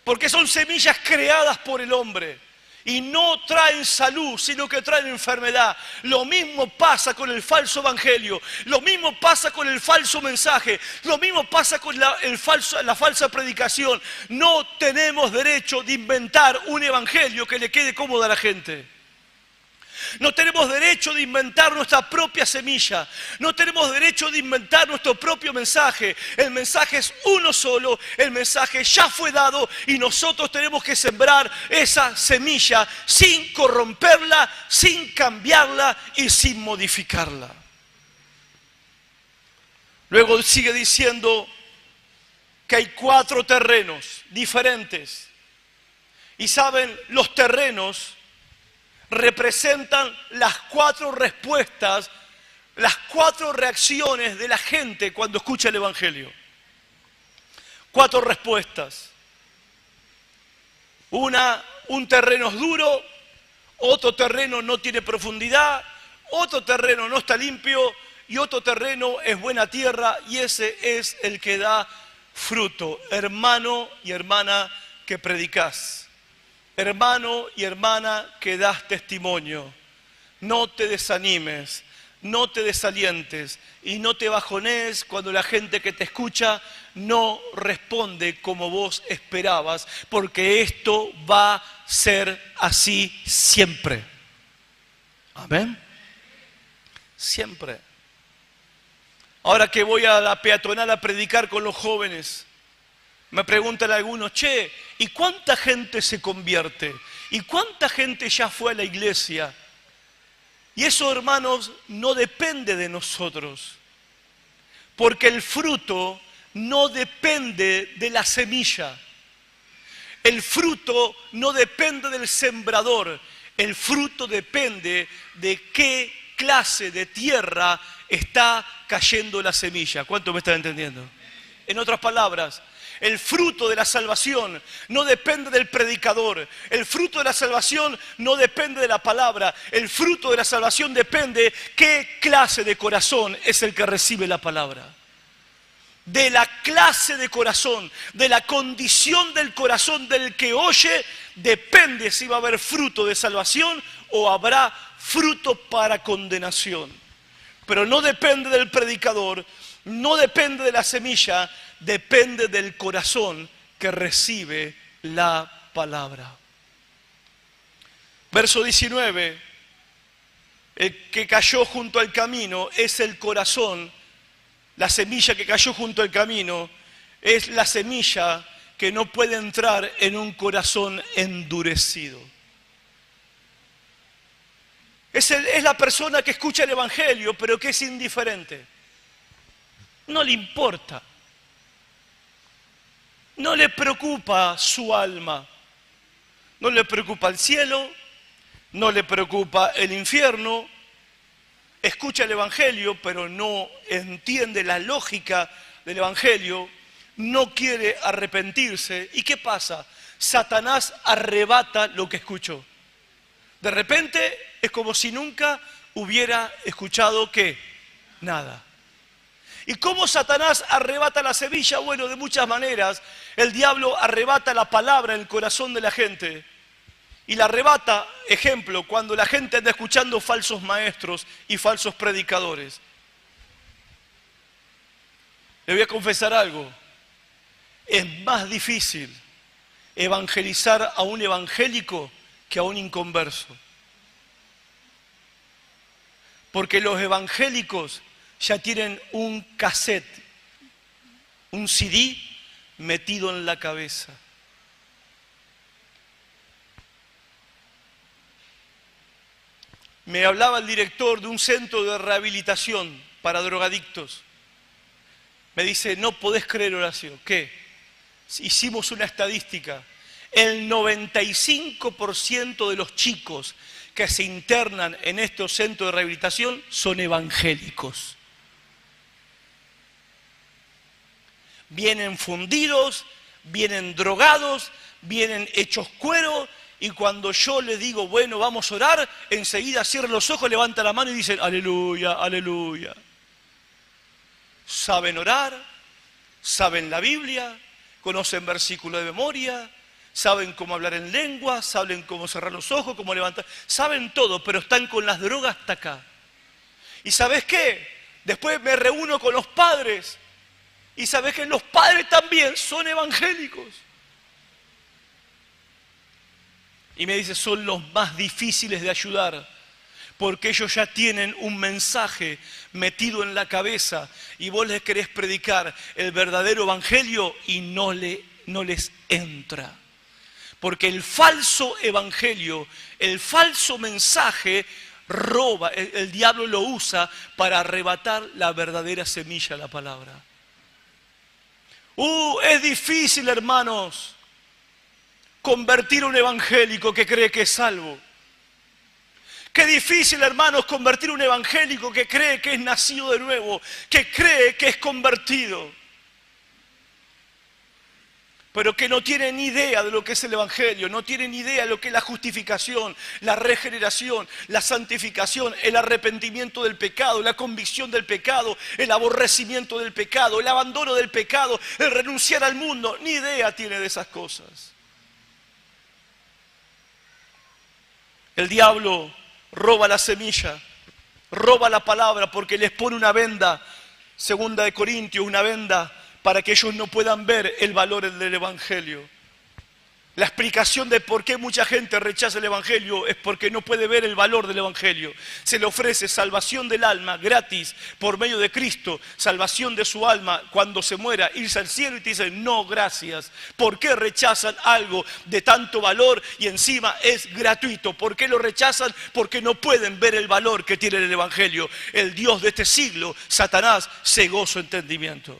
Porque son semillas creadas por el hombre. y no traen salud, sino que traen enfermedad. Lo mismo pasa con el falso evangelio, lo mismo pasa con el falso mensaje, lo mismo pasa con la falsa predicación. No tenemos derecho de inventar un evangelio que le quede cómodo a la gente. No tenemos derecho de inventar nuestra propia semilla. No tenemos derecho de inventar nuestro propio mensaje. El mensaje es uno solo. El mensaje ya fue dado y nosotros tenemos que sembrar esa semilla sin corromperla, sin cambiarla y sin modificarla. Luego sigue diciendo que hay 4 terrenos diferentes. Y saben, los terrenos representan las 4 respuestas, las 4 reacciones de la gente cuando escucha el evangelio. 4 respuestas. Un terreno es duro, otro terreno no tiene profundidad, otro terreno no está limpio y otro terreno es buena tierra y ese es el que da fruto. Hermano y hermana que predicás. Hermano y hermana que das testimonio, no te desanimes, no te desalientes y no te bajonees cuando la gente que te escucha no responde como vos esperabas, porque esto va a ser así siempre. Amén. Siempre. Ahora que voy a la peatonal a predicar con los jóvenes, me preguntan algunos, che, ¿y cuánta gente se convierte? ¿Y cuánta gente ya fue a la iglesia? Y eso, hermanos, no depende de nosotros. Porque el fruto no depende de la semilla. El fruto no depende del sembrador. El fruto depende de qué clase de tierra está cayendo la semilla. ¿Cuánto me están entendiendo? En otras palabras, el fruto de la salvación no depende del predicador. El fruto de la salvación no depende de la palabra. El fruto de la salvación depende qué clase de corazón es el que recibe la palabra. De la clase de corazón, de la condición del corazón del que oye, depende si va a haber fruto de salvación o habrá fruto para condenación. Pero no depende del predicador, no depende de la semilla, depende del corazón que recibe la palabra. Verso 19, el que cayó junto al camino es el corazón, la semilla que cayó junto al camino es la semilla que no puede entrar en un corazón endurecido. Es la persona que escucha el evangelio pero que es indiferente. No le importa. No le preocupa su alma, no le preocupa el cielo, no le preocupa el infierno, escucha el evangelio pero no entiende la lógica del evangelio, no quiere arrepentirse. ¿Y qué pasa? Satanás arrebata lo que escuchó. De repente es como si nunca hubiera escuchado ¿qué? Nada. ¿Y cómo Satanás arrebata la semilla? Bueno, de muchas maneras. El diablo arrebata la palabra en el corazón de la gente. Y la arrebata, ejemplo, cuando la gente anda escuchando falsos maestros y falsos predicadores. Le voy a confesar algo. Es más difícil evangelizar a un evangélico que a un inconverso. Porque los evangélicos ya tienen un cassette, un CD metido en la cabeza. Me hablaba el director de un centro de rehabilitación para drogadictos. Me dice, no podés creer, Horacio, ¿qué? Hicimos una estadística. El 95% de los chicos que se internan en estos centros de rehabilitación son evangélicos. Vienen fundidos, vienen drogados, vienen hechos cuero, y cuando yo les digo, bueno, vamos a orar, enseguida cierran los ojos, levantan la mano y dicen, aleluya, aleluya. Saben orar, saben la Biblia, conocen versículos de memoria, saben cómo hablar en lengua, saben cómo cerrar los ojos, cómo levantar, saben todo, pero están con las drogas hasta acá. ¿Y sabes qué? Después me reúno con los padres y sabes que los padres también son evangélicos. Y me dice, son los más difíciles de ayudar, porque ellos ya tienen un mensaje metido en la cabeza y vos les querés predicar el verdadero evangelio y no les entra. Porque el falso evangelio, el falso mensaje roba, el diablo lo usa para arrebatar la verdadera semilla de la palabra. Es difícil, hermanos, convertir a un evangélico que cree que es salvo. Qué difícil, hermanos, convertir a un evangélico que cree que es nacido de nuevo, que cree que es convertido, pero que no tiene ni idea de lo que es el evangelio, no tiene ni idea de lo que es la justificación, la regeneración, la santificación, el arrepentimiento del pecado, la convicción del pecado, el aborrecimiento del pecado, el abandono del pecado, el renunciar al mundo. Ni idea tiene de esas cosas. El diablo roba la semilla, roba la palabra porque les pone una venda, 2 Corintios, una venda para que ellos no puedan ver el valor del evangelio. La explicación de por qué mucha gente rechaza el evangelio es porque no puede ver el valor del evangelio. Se le ofrece salvación del alma gratis por medio de Cristo, salvación de su alma cuando se muera, irse al cielo, y te dicen no, gracias. ¿Por qué rechazan algo de tanto valor y encima es gratuito? ¿Por qué lo rechazan? Porque no pueden ver el valor que tiene el evangelio. El Dios de este siglo, Satanás, cegó su entendimiento.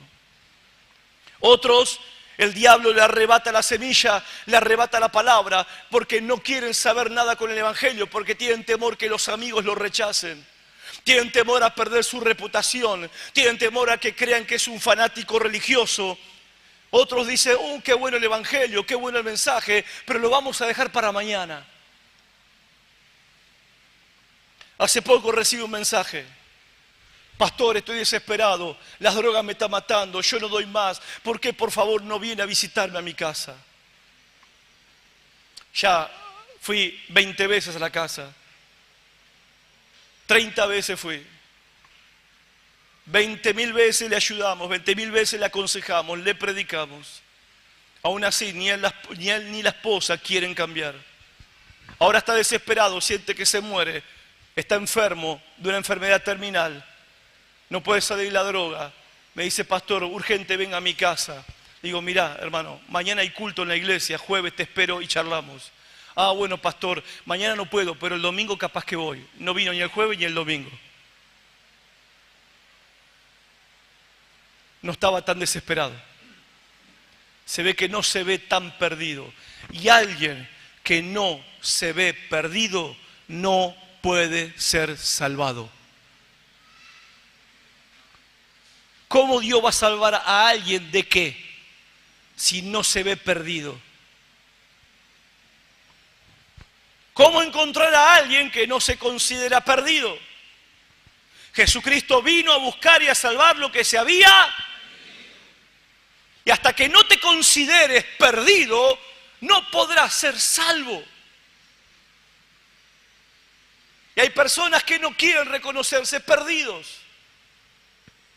Otros, el diablo le arrebata la semilla, le arrebata la palabra, porque no quieren saber nada con el evangelio, porque tienen temor que los amigos lo rechacen. Tienen temor a perder su reputación, tienen temor a que crean que es un fanático religioso. Otros dicen, qué bueno el evangelio, qué bueno el mensaje, pero lo vamos a dejar para mañana. Hace poco recibí un mensaje. Pastor, estoy desesperado, las drogas me están matando, yo no doy más. ¿Por qué, por favor, no viene a visitarme a mi casa? Ya fui 20 veces a la casa, 30 veces fui, 20.000 veces le ayudamos, 20.000 veces le aconsejamos, le predicamos. Aún así, ni él ni la esposa quieren cambiar. Ahora está desesperado, siente que se muere, está enfermo de una enfermedad terminal. No puede salir la droga. Me dice, pastor, urgente, venga a mi casa. Digo, mirá, hermano, mañana hay culto en la iglesia, jueves te espero y charlamos. Ah, bueno, pastor, mañana no puedo, pero el domingo capaz que voy. No vino ni el jueves ni el domingo. No estaba tan desesperado. Se ve que no se ve tan perdido. Y alguien que no se ve perdido no puede ser salvado. ¿Cómo Dios va a salvar a alguien de qué? Si no se ve perdido. ¿Cómo encontrar a alguien que no se considera perdido? Jesucristo vino a buscar y a salvar lo que se había. Y hasta que no te consideres perdido, no podrás ser salvo. Y hay personas que no quieren reconocerse perdidos.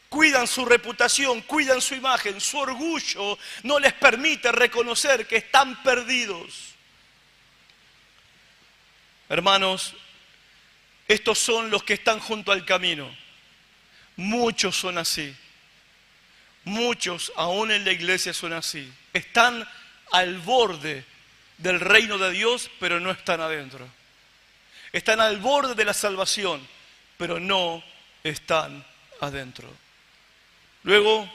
Cuidan su reputación, cuidan su imagen, su orgullo no les permite reconocer que están perdidos. Hermanos, estos son los que están junto al camino. Muchos son así. Muchos, aún en la iglesia, son así. Están al borde del reino de Dios, pero no están adentro. Están al borde de la salvación, pero no están adentro. Luego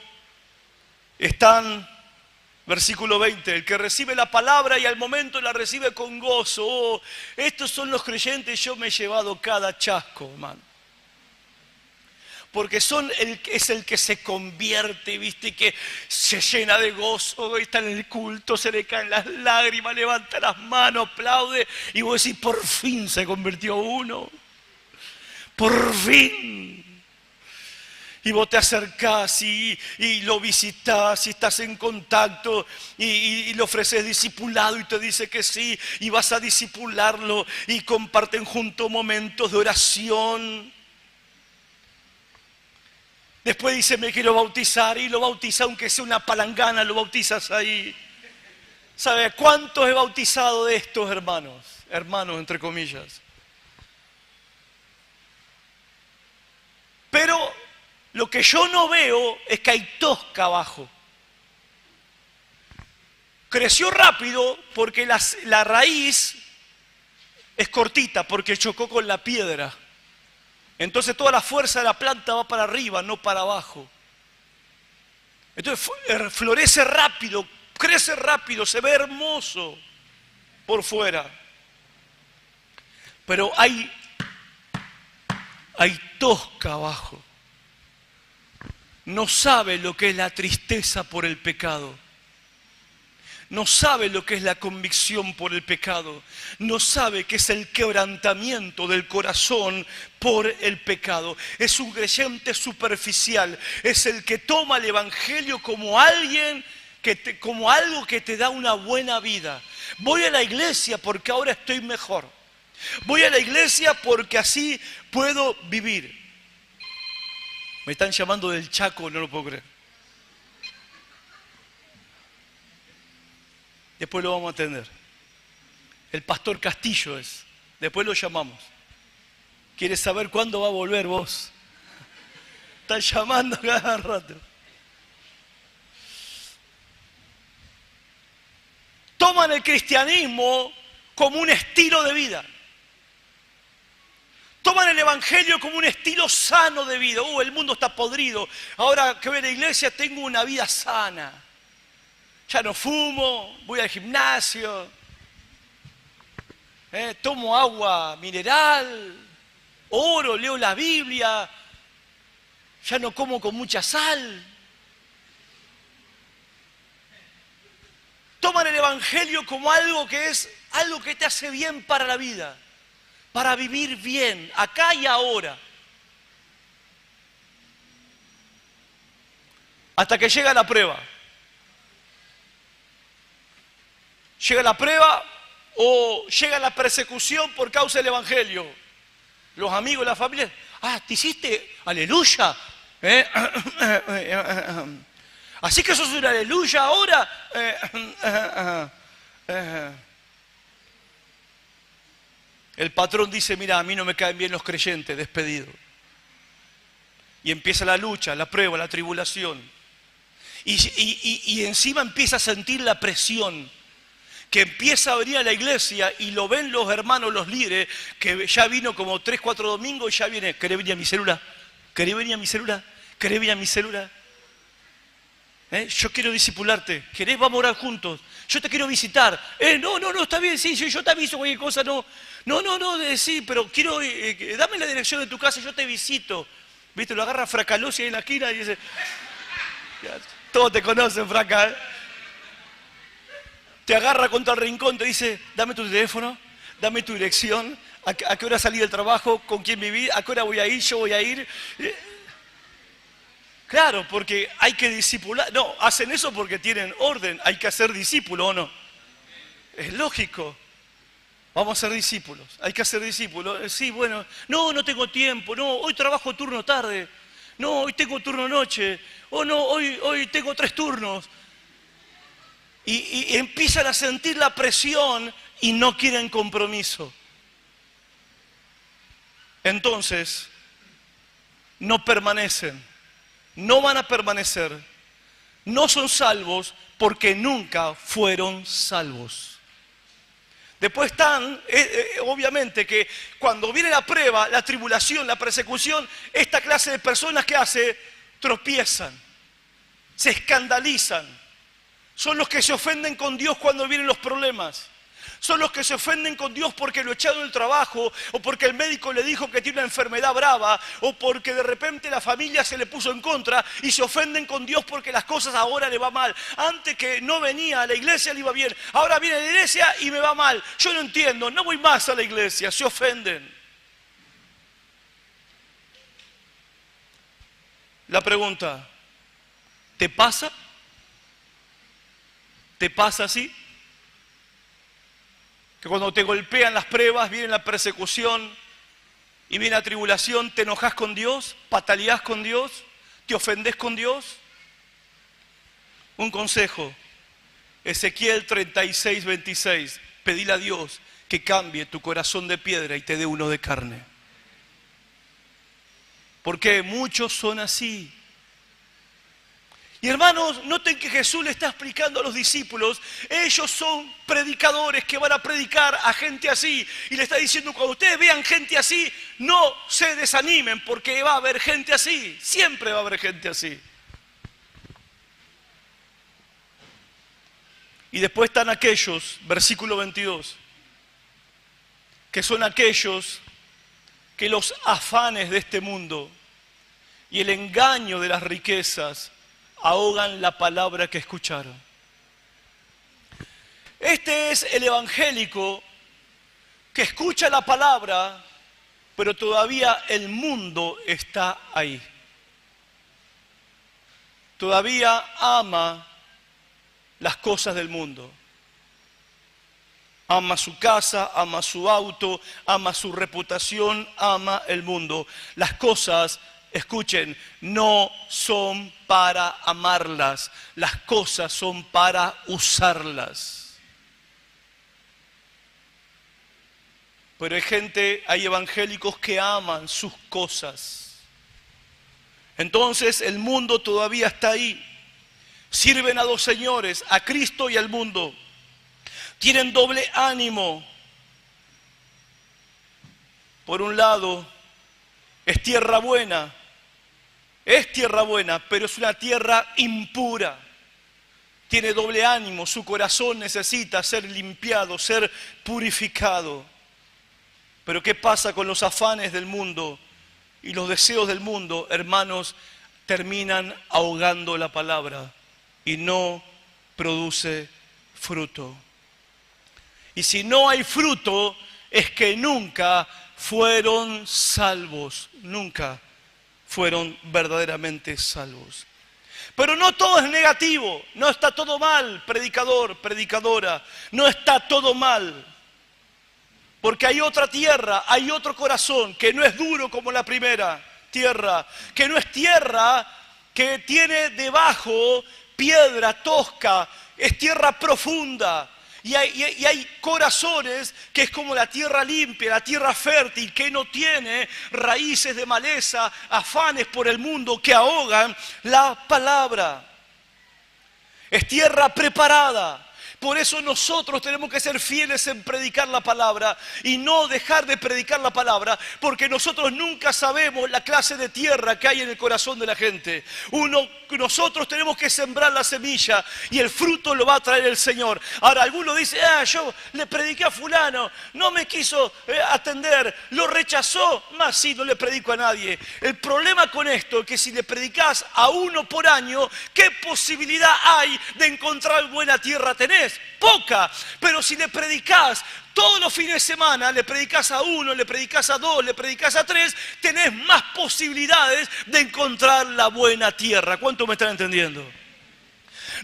están, versículo 20, el que recibe la palabra y al momento la recibe con gozo. Estos son los creyentes, yo me he llevado cada chasco, hermano. Porque es el que se convierte, ¿viste? Que se llena de gozo, está en el culto, se le caen las lágrimas, levanta las manos, aplaude. Y vos decís, por fin se convirtió uno. Por fin. Y vos te acercás y lo visitás y estás en contacto y le ofreces discipulado y te dice que sí y vas a discipularlo y comparten juntos momentos de oración. Después dice, me quiero bautizar y lo bautiza, aunque sea una palangana, lo bautizas ahí. ¿Sabe cuántos he bautizado de estos hermanos? Hermanos, entre comillas. Pero lo que yo no veo es que hay tosca abajo. Creció rápido porque la raíz es cortita, porque chocó con la piedra. Entonces toda la fuerza de la planta va para arriba, no para abajo. Entonces florece rápido, crece rápido, se ve hermoso por fuera. Pero hay tosca abajo. No sabe lo que es la tristeza por el pecado. No sabe lo que es la convicción por el pecado. No sabe qué es el quebrantamiento del corazón por el pecado. Es un creyente superficial. Es el que toma el evangelio como como algo que te da una buena vida. Voy a la iglesia porque ahora estoy mejor. Voy a la iglesia porque así puedo vivir. Me están llamando del Chaco, no lo puedo creer. Después lo vamos a atender. El pastor Castillo es. Después lo llamamos. ¿Quieres saber cuándo va a volver vos? Están llamando cada rato. Toman el cristianismo como un estilo de vida. Toman el evangelio como un estilo sano de vida. El mundo está podrido. Ahora que voy a la iglesia tengo una vida sana. Ya no fumo, voy al gimnasio, tomo agua mineral, oro, leo la Biblia, ya no como con mucha sal. Toman el evangelio como algo que te hace bien para la vida, para vivir bien, acá y ahora. Hasta que llega la prueba. Llega la prueba o llega la persecución por causa del evangelio. Los amigos, la familia, te hiciste aleluya. Así que sos un aleluya ahora. El patrón dice, mira, a mí no me caen bien los creyentes, despedido. Y empieza la lucha, la prueba, la tribulación. Y encima empieza a sentir la presión. Que empieza a venir a la iglesia y lo ven los hermanos, los líderes, que ya vino como 3, 4 domingos y ya viene, ¿querés venir a mi célula? ¿Querés venir a mi célula? ¿Querés venir a mi célula? Yo quiero discipularte, ¿querés? Vamos a orar juntos, yo te quiero visitar. No, está bien, sí, yo te aviso cualquier cosa, no, sí, pero quiero, dame la dirección de tu casa, yo te visito. ¿Viste? Lo agarra Fracalosi ahí en la esquina y dice, todos te conocen, Fraca, Te agarra contra el rincón, te dice, dame tu teléfono, dame tu dirección, a qué hora salí del trabajo, con quién viví, a qué hora voy a ir, yo voy a ir. Claro, porque hay que discipular. No, hacen eso porque tienen orden, hay que hacer discípulo, ¿o no? Es lógico. Vamos a ser discípulos, hay que hacer discípulos. Sí, bueno, no tengo tiempo, no, hoy trabajo turno tarde, no, hoy tengo turno noche, no, hoy tengo 3 turnos. Y empiezan a sentir la presión y no quieren compromiso. Entonces, no permanecen, no van a permanecer, no son salvos porque nunca fueron salvos. Después están, obviamente que cuando viene la prueba, la tribulación, la persecución, esta clase de personas que hace, tropiezan, se escandalizan. Son los que se ofenden con Dios cuando vienen los problemas. Son los que se ofenden con Dios porque lo echaron del trabajo, o porque el médico le dijo que tiene una enfermedad brava, o porque de repente la familia se le puso en contra, y se ofenden con Dios porque las cosas ahora le va mal. Antes que no venía a la iglesia le iba bien, ahora viene a la iglesia y me va mal. Yo no entiendo, no voy más a la iglesia, se ofenden. La pregunta, ¿te pasa? ¿Te pasa así? Que cuando te golpean las pruebas, viene la persecución y viene la tribulación, ¿te enojas con Dios? ¿Pataleás con Dios? ¿Te ofendés con Dios? Un consejo, Ezequiel 36:26, pedile a Dios que cambie tu corazón de piedra y te dé uno de carne. Porque muchos son así. Y hermanos, noten que Jesús le está explicando a los discípulos, ellos son predicadores que van a predicar a gente así. Y le está diciendo, cuando ustedes vean gente así, no se desanimen porque va a haber gente así. Siempre va a haber gente así. Y después están aquellos, versículo 22, que son aquellos que los afanes de este mundo y el engaño de las riquezas ahogan la palabra que escucharon. Este es el evangélico que escucha la palabra, pero todavía el mundo está ahí. Todavía ama las cosas del mundo. Ama su casa, ama su auto, ama su reputación, ama el mundo. Las cosas, escuchen, no son para amarlas. Las cosas son para usarlas. Pero hay gente, hay evangélicos que aman sus cosas. Entonces el mundo todavía está ahí. Sirven a dos señores, a Cristo y al mundo. Tienen doble ánimo. Por un lado, es tierra buena, pero es una tierra impura. Tiene doble ánimo, su corazón necesita ser limpiado, ser purificado. Pero ¿qué pasa con los afanes del mundo y los deseos del mundo? Hermanos, terminan ahogando la palabra y no produce fruto. Y si no hay fruto, es que nunca fueron salvos, nunca fueron verdaderamente salvos. Pero no todo es negativo, no está todo mal, predicador, predicadora, no está todo mal. Porque hay otra tierra, hay otro corazón que no es duro como la primera tierra, que no es tierra que tiene debajo piedra tosca, es tierra profunda. Y hay corazones que es como la tierra limpia, la tierra fértil, que no tiene raíces de maleza, afanes por el mundo que ahogan la palabra. Es tierra preparada. Por eso nosotros tenemos que ser fieles en predicar la palabra y no dejar de predicar la palabra, porque nosotros nunca sabemos la clase de tierra que hay en el corazón de la gente. Nosotros tenemos que sembrar la semilla y el fruto lo va a traer el Señor. Ahora, alguno dice, yo le prediqué a fulano, no me quiso atender, lo rechazó, más sí, no le predico a nadie. El problema con esto es que si le predicás a uno por año, ¿qué posibilidad hay de encontrar buena tierra tenés? Poca. Pero si le predicás todos los fines de semana, le predicás a uno, le predicás a dos, le predicás a tres, tenés más posibilidades de encontrar la buena tierra. ¿Cuánto me están entendiendo?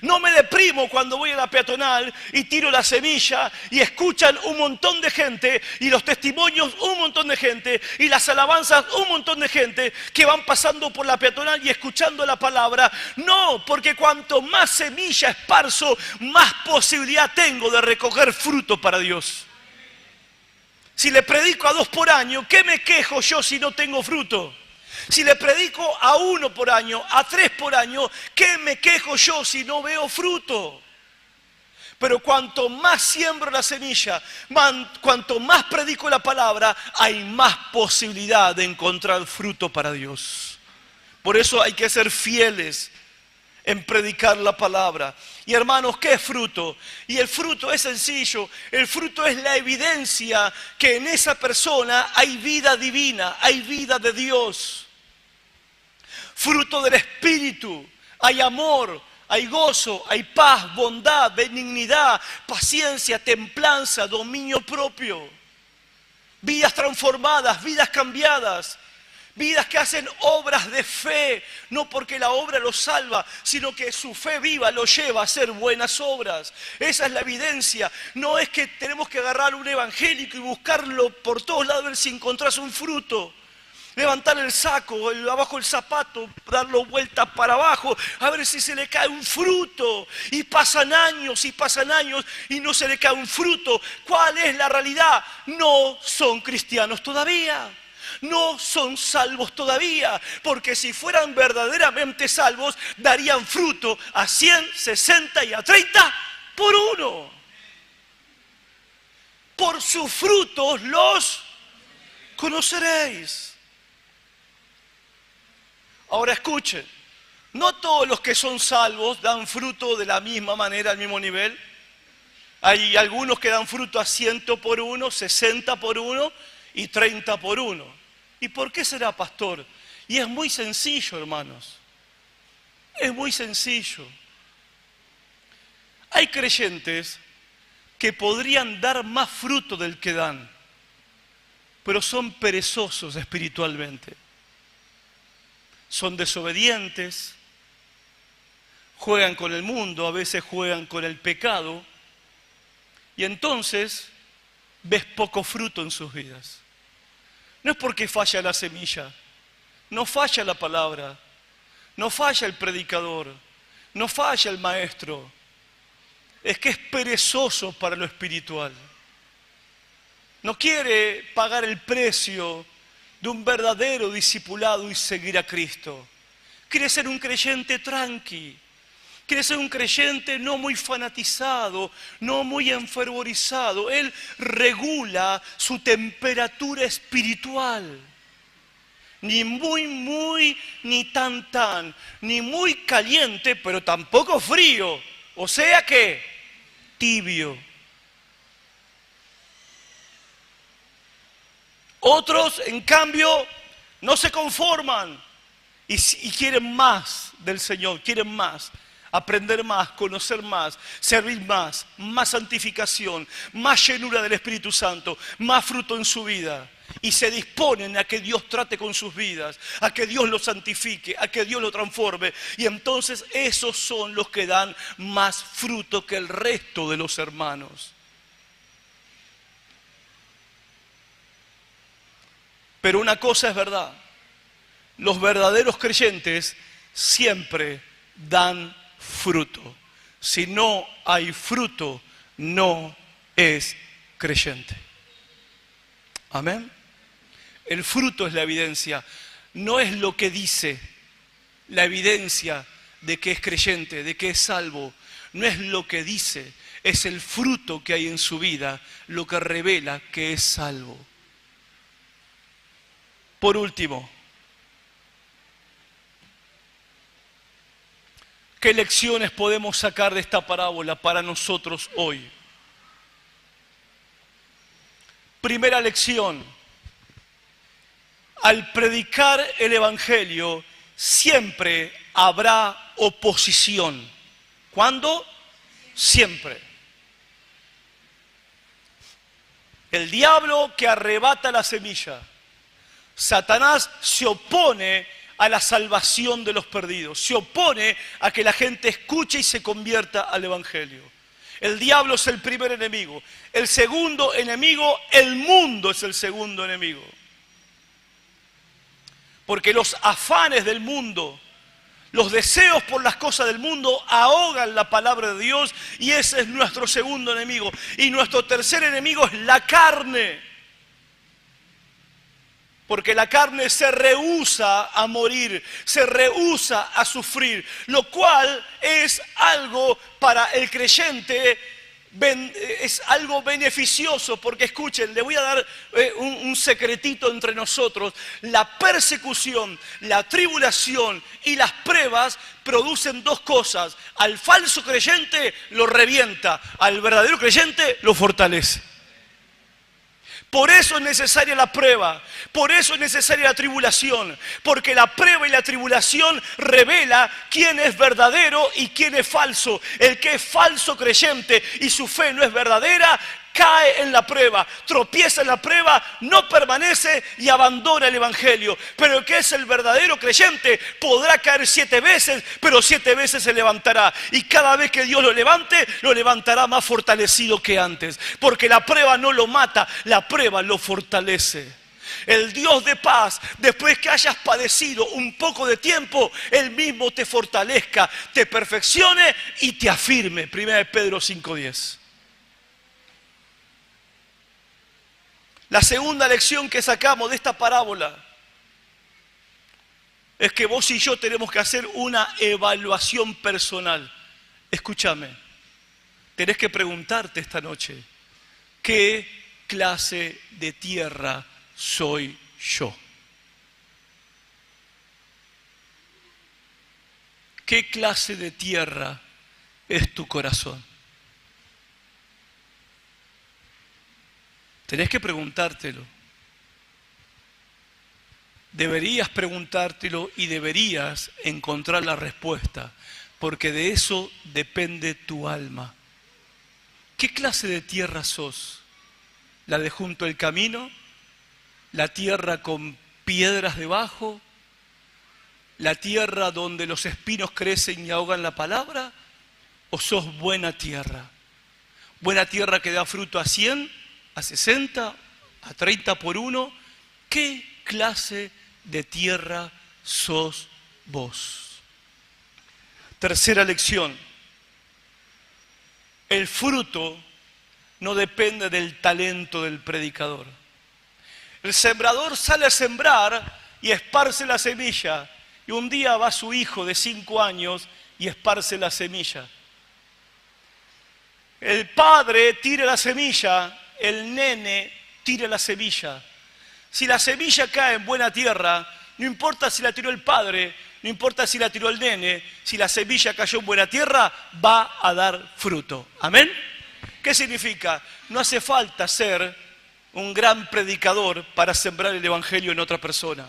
No me deprimo cuando voy a la peatonal y tiro la semilla y escuchan un montón de gente y los testimonios un montón de gente y las alabanzas un montón de gente que van pasando por la peatonal y escuchando la palabra. No, porque cuanto más semilla esparzo, más posibilidad tengo de recoger fruto para Dios. Si le predico a 2 por año, ¿qué me quejo yo si no tengo fruto? Si le predico a 1 por año, a 3 por año, ¿qué me quejo yo si no veo fruto? Pero cuanto más siembro la semilla, cuanto más predico la palabra, hay más posibilidad de encontrar fruto para Dios. Por eso hay que ser fieles en predicar la palabra. Y hermanos, ¿qué es fruto? Y el fruto es sencillo. El fruto es la evidencia que en esa persona hay vida divina, hay vida de Dios. Fruto del Espíritu, hay amor, hay gozo, hay paz, bondad, benignidad, paciencia, templanza, dominio propio. Vidas transformadas, vidas cambiadas. Vidas que hacen obras de fe, no porque la obra los salva, sino que su fe viva los lleva a hacer buenas obras. Esa es la evidencia. No es que tenemos que agarrar un evangélico y buscarlo por todos lados a ver si encontrás un fruto. Levantar el saco, abajo el zapato, darlo vuelta para abajo, a ver si se le cae un fruto. Y pasan años y no se le cae un fruto. ¿Cuál es la realidad? No son cristianos todavía. No son salvos todavía, porque si fueran verdaderamente salvos, darían fruto a 100, 60 y a 30 por uno. Por sus frutos los conoceréis. Ahora escuchen, no todos los que son salvos dan fruto de la misma manera, al mismo nivel. Hay algunos que dan fruto a 100 por uno, 60 por uno y 30 por uno. ¿Y por qué será, pastor? Y es muy sencillo, hermanos. Es muy sencillo. Hay creyentes que podrían dar más fruto del que dan, pero son perezosos espiritualmente. Son desobedientes, juegan con el mundo, a veces juegan con el pecado, y entonces ves poco fruto en sus vidas. No es porque falla la semilla, no falla la palabra, no falla el predicador, no falla el maestro. Es que es perezoso para lo espiritual. No quiere pagar el precio de un verdadero discipulado y seguir a Cristo. Quiere ser un creyente tranqui. Quiere ser un creyente no muy fanatizado, no muy enfervorizado. Él regula su temperatura espiritual. Ni muy, ni tan, ni muy caliente, pero tampoco frío. O sea que, tibio. Otros, en cambio, no se conforman y quieren más del Señor, quieren más. Aprender más, conocer más, servir más santificación, más llenura del Espíritu Santo, más fruto en su vida. Y se disponen a que Dios trate con sus vidas, a que Dios los santifique, a que Dios los transforme. Y entonces esos son los que dan más fruto que el resto de los hermanos. Pero una cosa es verdad, los verdaderos creyentes siempre dan fruto. Si no hay fruto, no es creyente. Amén. El fruto es la evidencia, no es lo que dice. La evidencia de que es creyente, de que es salvo, no es lo que dice, es el fruto que hay en su vida lo que revela que es salvo. Por último, ¿qué lecciones podemos sacar de esta parábola para nosotros hoy? Primera lección: al predicar el Evangelio siempre habrá oposición. ¿Cuándo? Siempre. El diablo que arrebata la semilla. Satanás se opone a la salvación de los perdidos, se opone a que la gente escuche y se convierta al Evangelio. El diablo es el primer enemigo. El segundo enemigo, el mundo es el segundo enemigo. Porque los afanes del mundo, los deseos por las cosas del mundo ahogan la palabra de Dios y ese es nuestro segundo enemigo. Y nuestro tercer enemigo es la carne. Porque la carne se rehúsa a morir, se rehúsa a sufrir, lo cual es algo para el creyente, es algo beneficioso, porque escuchen, le voy a dar un secretito entre nosotros. La persecución, la tribulación y las pruebas producen dos cosas. Al falso creyente lo revienta, al verdadero creyente lo fortalece. Por eso es necesaria la prueba, por eso es necesaria la tribulación, porque la prueba y la tribulación revela quién es verdadero y quién es falso. El que es falso creyente y su fe no es verdadera, cae en la prueba, tropieza en la prueba, no permanece y abandona el evangelio. Pero el que es el verdadero creyente podrá caer 7 veces, pero 7 veces se levantará. Y cada vez que Dios lo levante, lo levantará más fortalecido que antes. Porque la prueba no lo mata, la prueba lo fortalece. El Dios de paz, después que hayas padecido un poco de tiempo, Él mismo te fortalezca, te perfeccione y te afirme. 1 Pedro 5:10. La segunda lección que sacamos de esta parábola es que vos y yo tenemos que hacer una evaluación personal. Escúchame, tenés que preguntarte esta noche, ¿qué clase de tierra soy yo? ¿Qué clase de tierra es tu corazón? Tenés que preguntártelo. Deberías preguntártelo y deberías encontrar la respuesta, porque de eso depende tu alma. ¿Qué clase de tierra sos? ¿La de junto al camino? ¿La tierra con piedras debajo? ¿La tierra donde los espinos crecen y ahogan la palabra? ¿O sos buena tierra? ¿Buena tierra que da fruto a 100, a 60, a 30 por 1? ¿Qué clase de tierra sos vos? Tercera lección. El fruto no depende del talento del predicador. El sembrador sale a sembrar y esparce la semilla. Y un día va su hijo de 5 años y esparce la semilla. El padre tira la semilla, el nene tira la semilla. Si la semilla cae en buena tierra, no importa si la tiró el padre, no importa si la tiró el nene, si la semilla cayó en buena tierra, va a dar fruto. ¿Amén? ¿Qué significa? No hace falta ser un gran predicador para sembrar el evangelio en otra persona.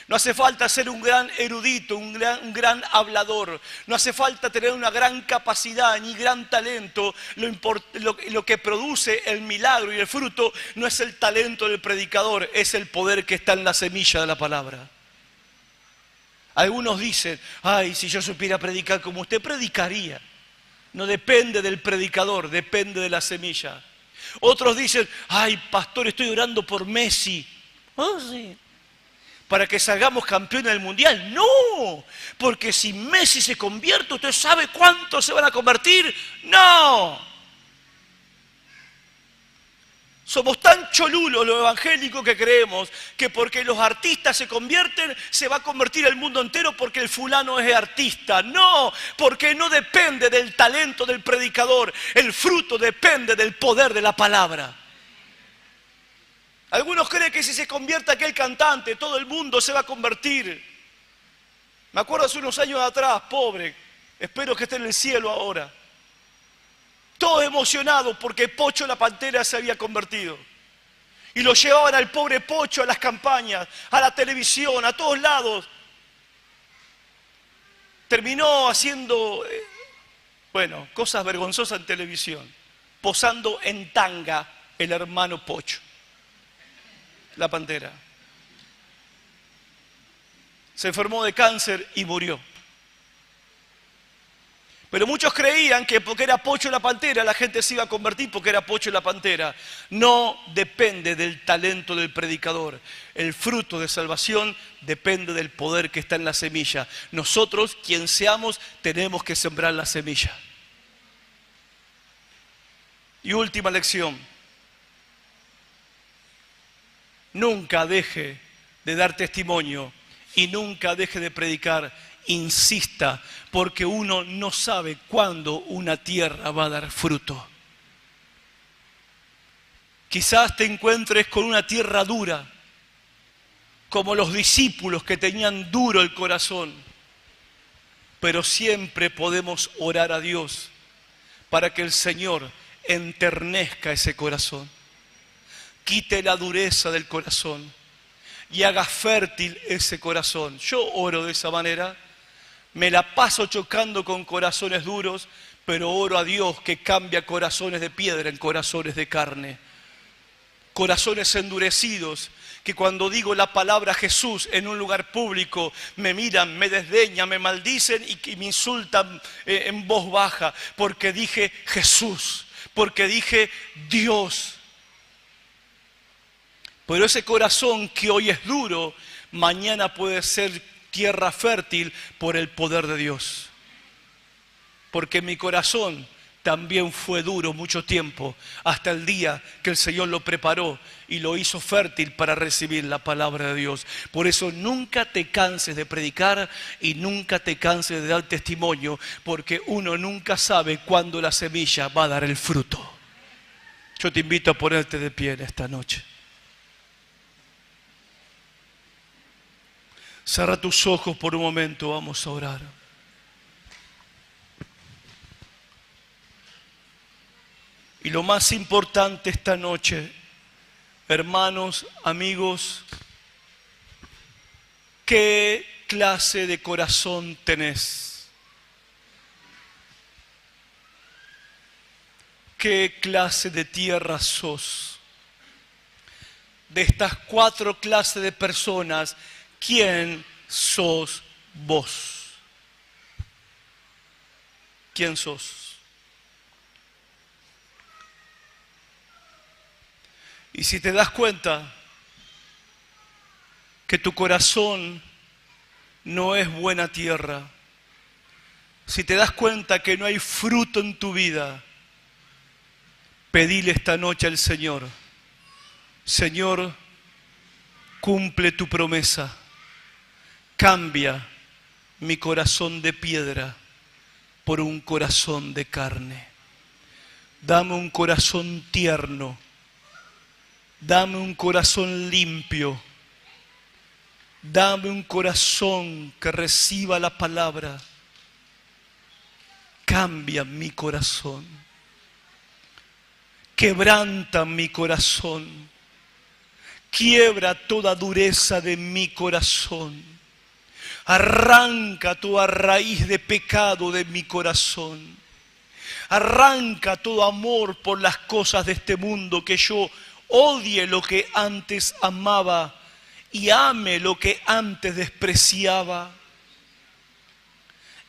No hace falta ser un gran erudito, un gran hablador. No hace falta tener una gran capacidad ni gran talento. Lo que produce el milagro y el fruto no es el talento del predicador, es el poder que está en la semilla de la palabra. Algunos dicen, ay, si yo supiera predicar como usted, predicaría. No depende del predicador, depende de la semilla. Otros dicen, ay, pastor, estoy orando por Messi. Oh, sí. Para que salgamos campeones del mundial. No, porque si Messi se convierte, ¿usted sabe cuántos se van a convertir? No. Somos tan cholulos los evangélicos que creemos que porque los artistas se convierten, se va a convertir el mundo entero porque el fulano es artista. No, porque no depende del talento del predicador. El fruto depende del poder de la palabra. Algunos creen que si se convierte aquel cantante, todo el mundo se va a convertir. Me acuerdo hace unos años atrás, pobre, espero que esté en el cielo ahora. Todos emocionados porque Pocho la Pantera se había convertido. Y lo llevaban al pobre Pocho a las campañas, a la televisión, a todos lados. Terminó haciendo, cosas vergonzosas en televisión. Posando en tanga el hermano Pocho, la Pantera. Se enfermó de cáncer y murió. Pero muchos creían que porque era Pocho la Pantera la gente se iba a convertir porque era Pocho la Pantera. No depende del talento del predicador. El fruto de salvación depende del poder que está en la semilla. Nosotros, quien seamos, tenemos que sembrar la semilla. Y última lección. Nunca deje de dar testimonio y nunca deje de predicar. Insista, porque uno no sabe cuándo una tierra va a dar fruto. Quizás te encuentres con una tierra dura, como los discípulos que tenían duro el corazón, pero siempre podemos orar a Dios para que el Señor enternezca ese corazón, quite la dureza del corazón y haga fértil ese corazón. Yo oro de esa manera. Me la paso chocando con corazones duros, pero oro a Dios que cambia corazones de piedra en corazones de carne. Corazones endurecidos, que cuando digo la palabra Jesús en un lugar público, me miran, me desdeñan, me maldicen y me insultan en voz baja, porque dije Jesús, porque dije Dios. Pero ese corazón que hoy es duro, mañana puede ser tierra fértil por el poder de Dios. Porque mi corazón también fue duro mucho tiempo, hasta el día que el Señor lo preparó y lo hizo fértil para recibir la palabra de Dios. Por eso nunca te canses de predicar y nunca te canses de dar testimonio, porque uno nunca sabe cuándo la semilla va a dar el fruto. Yo te invito a ponerte de pie en esta noche. Cierra tus ojos por un momento, vamos a orar. Y lo más importante esta noche, hermanos, amigos, ¿qué clase de corazón tenés? ¿Qué clase de tierra sos? De estas 4 clases de personas, ¿quién sos vos? ¿Quién sos? Y si te das cuenta que tu corazón no es buena tierra, si te das cuenta que no hay fruto en tu vida, pedile esta noche al Señor: Señor, cumple tu promesa, cambia mi corazón de piedra por un corazón de carne. Dame un corazón tierno. Dame un corazón limpio. Dame un corazón que reciba la palabra. Cambia mi corazón. Quebranta mi corazón. Quiebra toda dureza de mi corazón. Arranca toda raíz de pecado de mi corazón. Arranca todo amor por las cosas de este mundo, que yo odie lo que antes amaba y ame lo que antes despreciaba.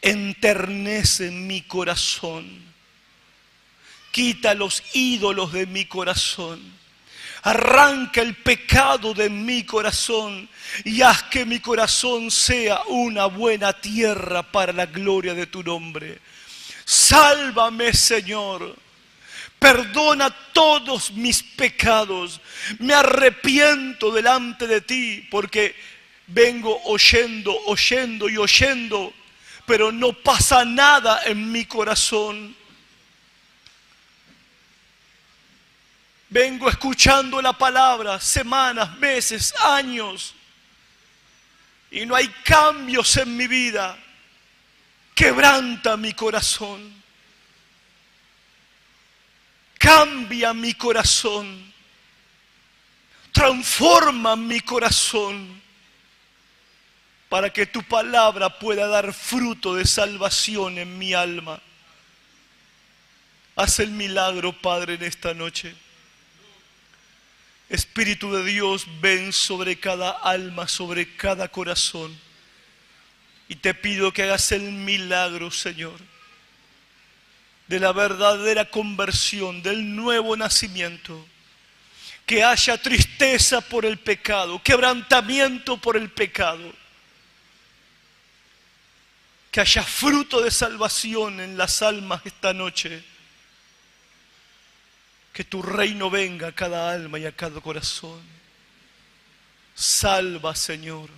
Enternece mi corazón. Quita los ídolos de mi corazón. Arranca el pecado de mi corazón y haz que mi corazón sea una buena tierra para la gloria de tu nombre. Sálvame, Señor. Perdona todos mis pecados. Me arrepiento delante de ti porque vengo oyendo y oyendo, pero no pasa nada en mi corazón. Vengo escuchando la palabra semanas, meses, años, y no hay cambios en mi vida. Quebranta mi corazón. Cambia mi corazón. Transforma mi corazón para que tu palabra pueda dar fruto de salvación en mi alma. Haz el milagro, Padre, en esta noche. Espíritu de Dios, ven sobre cada alma, sobre cada corazón. Y te pido que hagas el milagro, Señor, de la verdadera conversión, del nuevo nacimiento. Que haya tristeza por el pecado, quebrantamiento por el pecado. Que haya fruto de salvación en las almas esta noche. Que tu reino venga a cada alma y a cada corazón. Salva, Señor,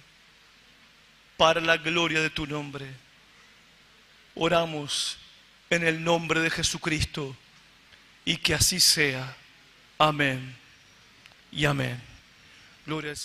para la gloria de tu nombre. Oramos en el nombre de Jesucristo y que así sea. Amén y amén. Gloria al Señor.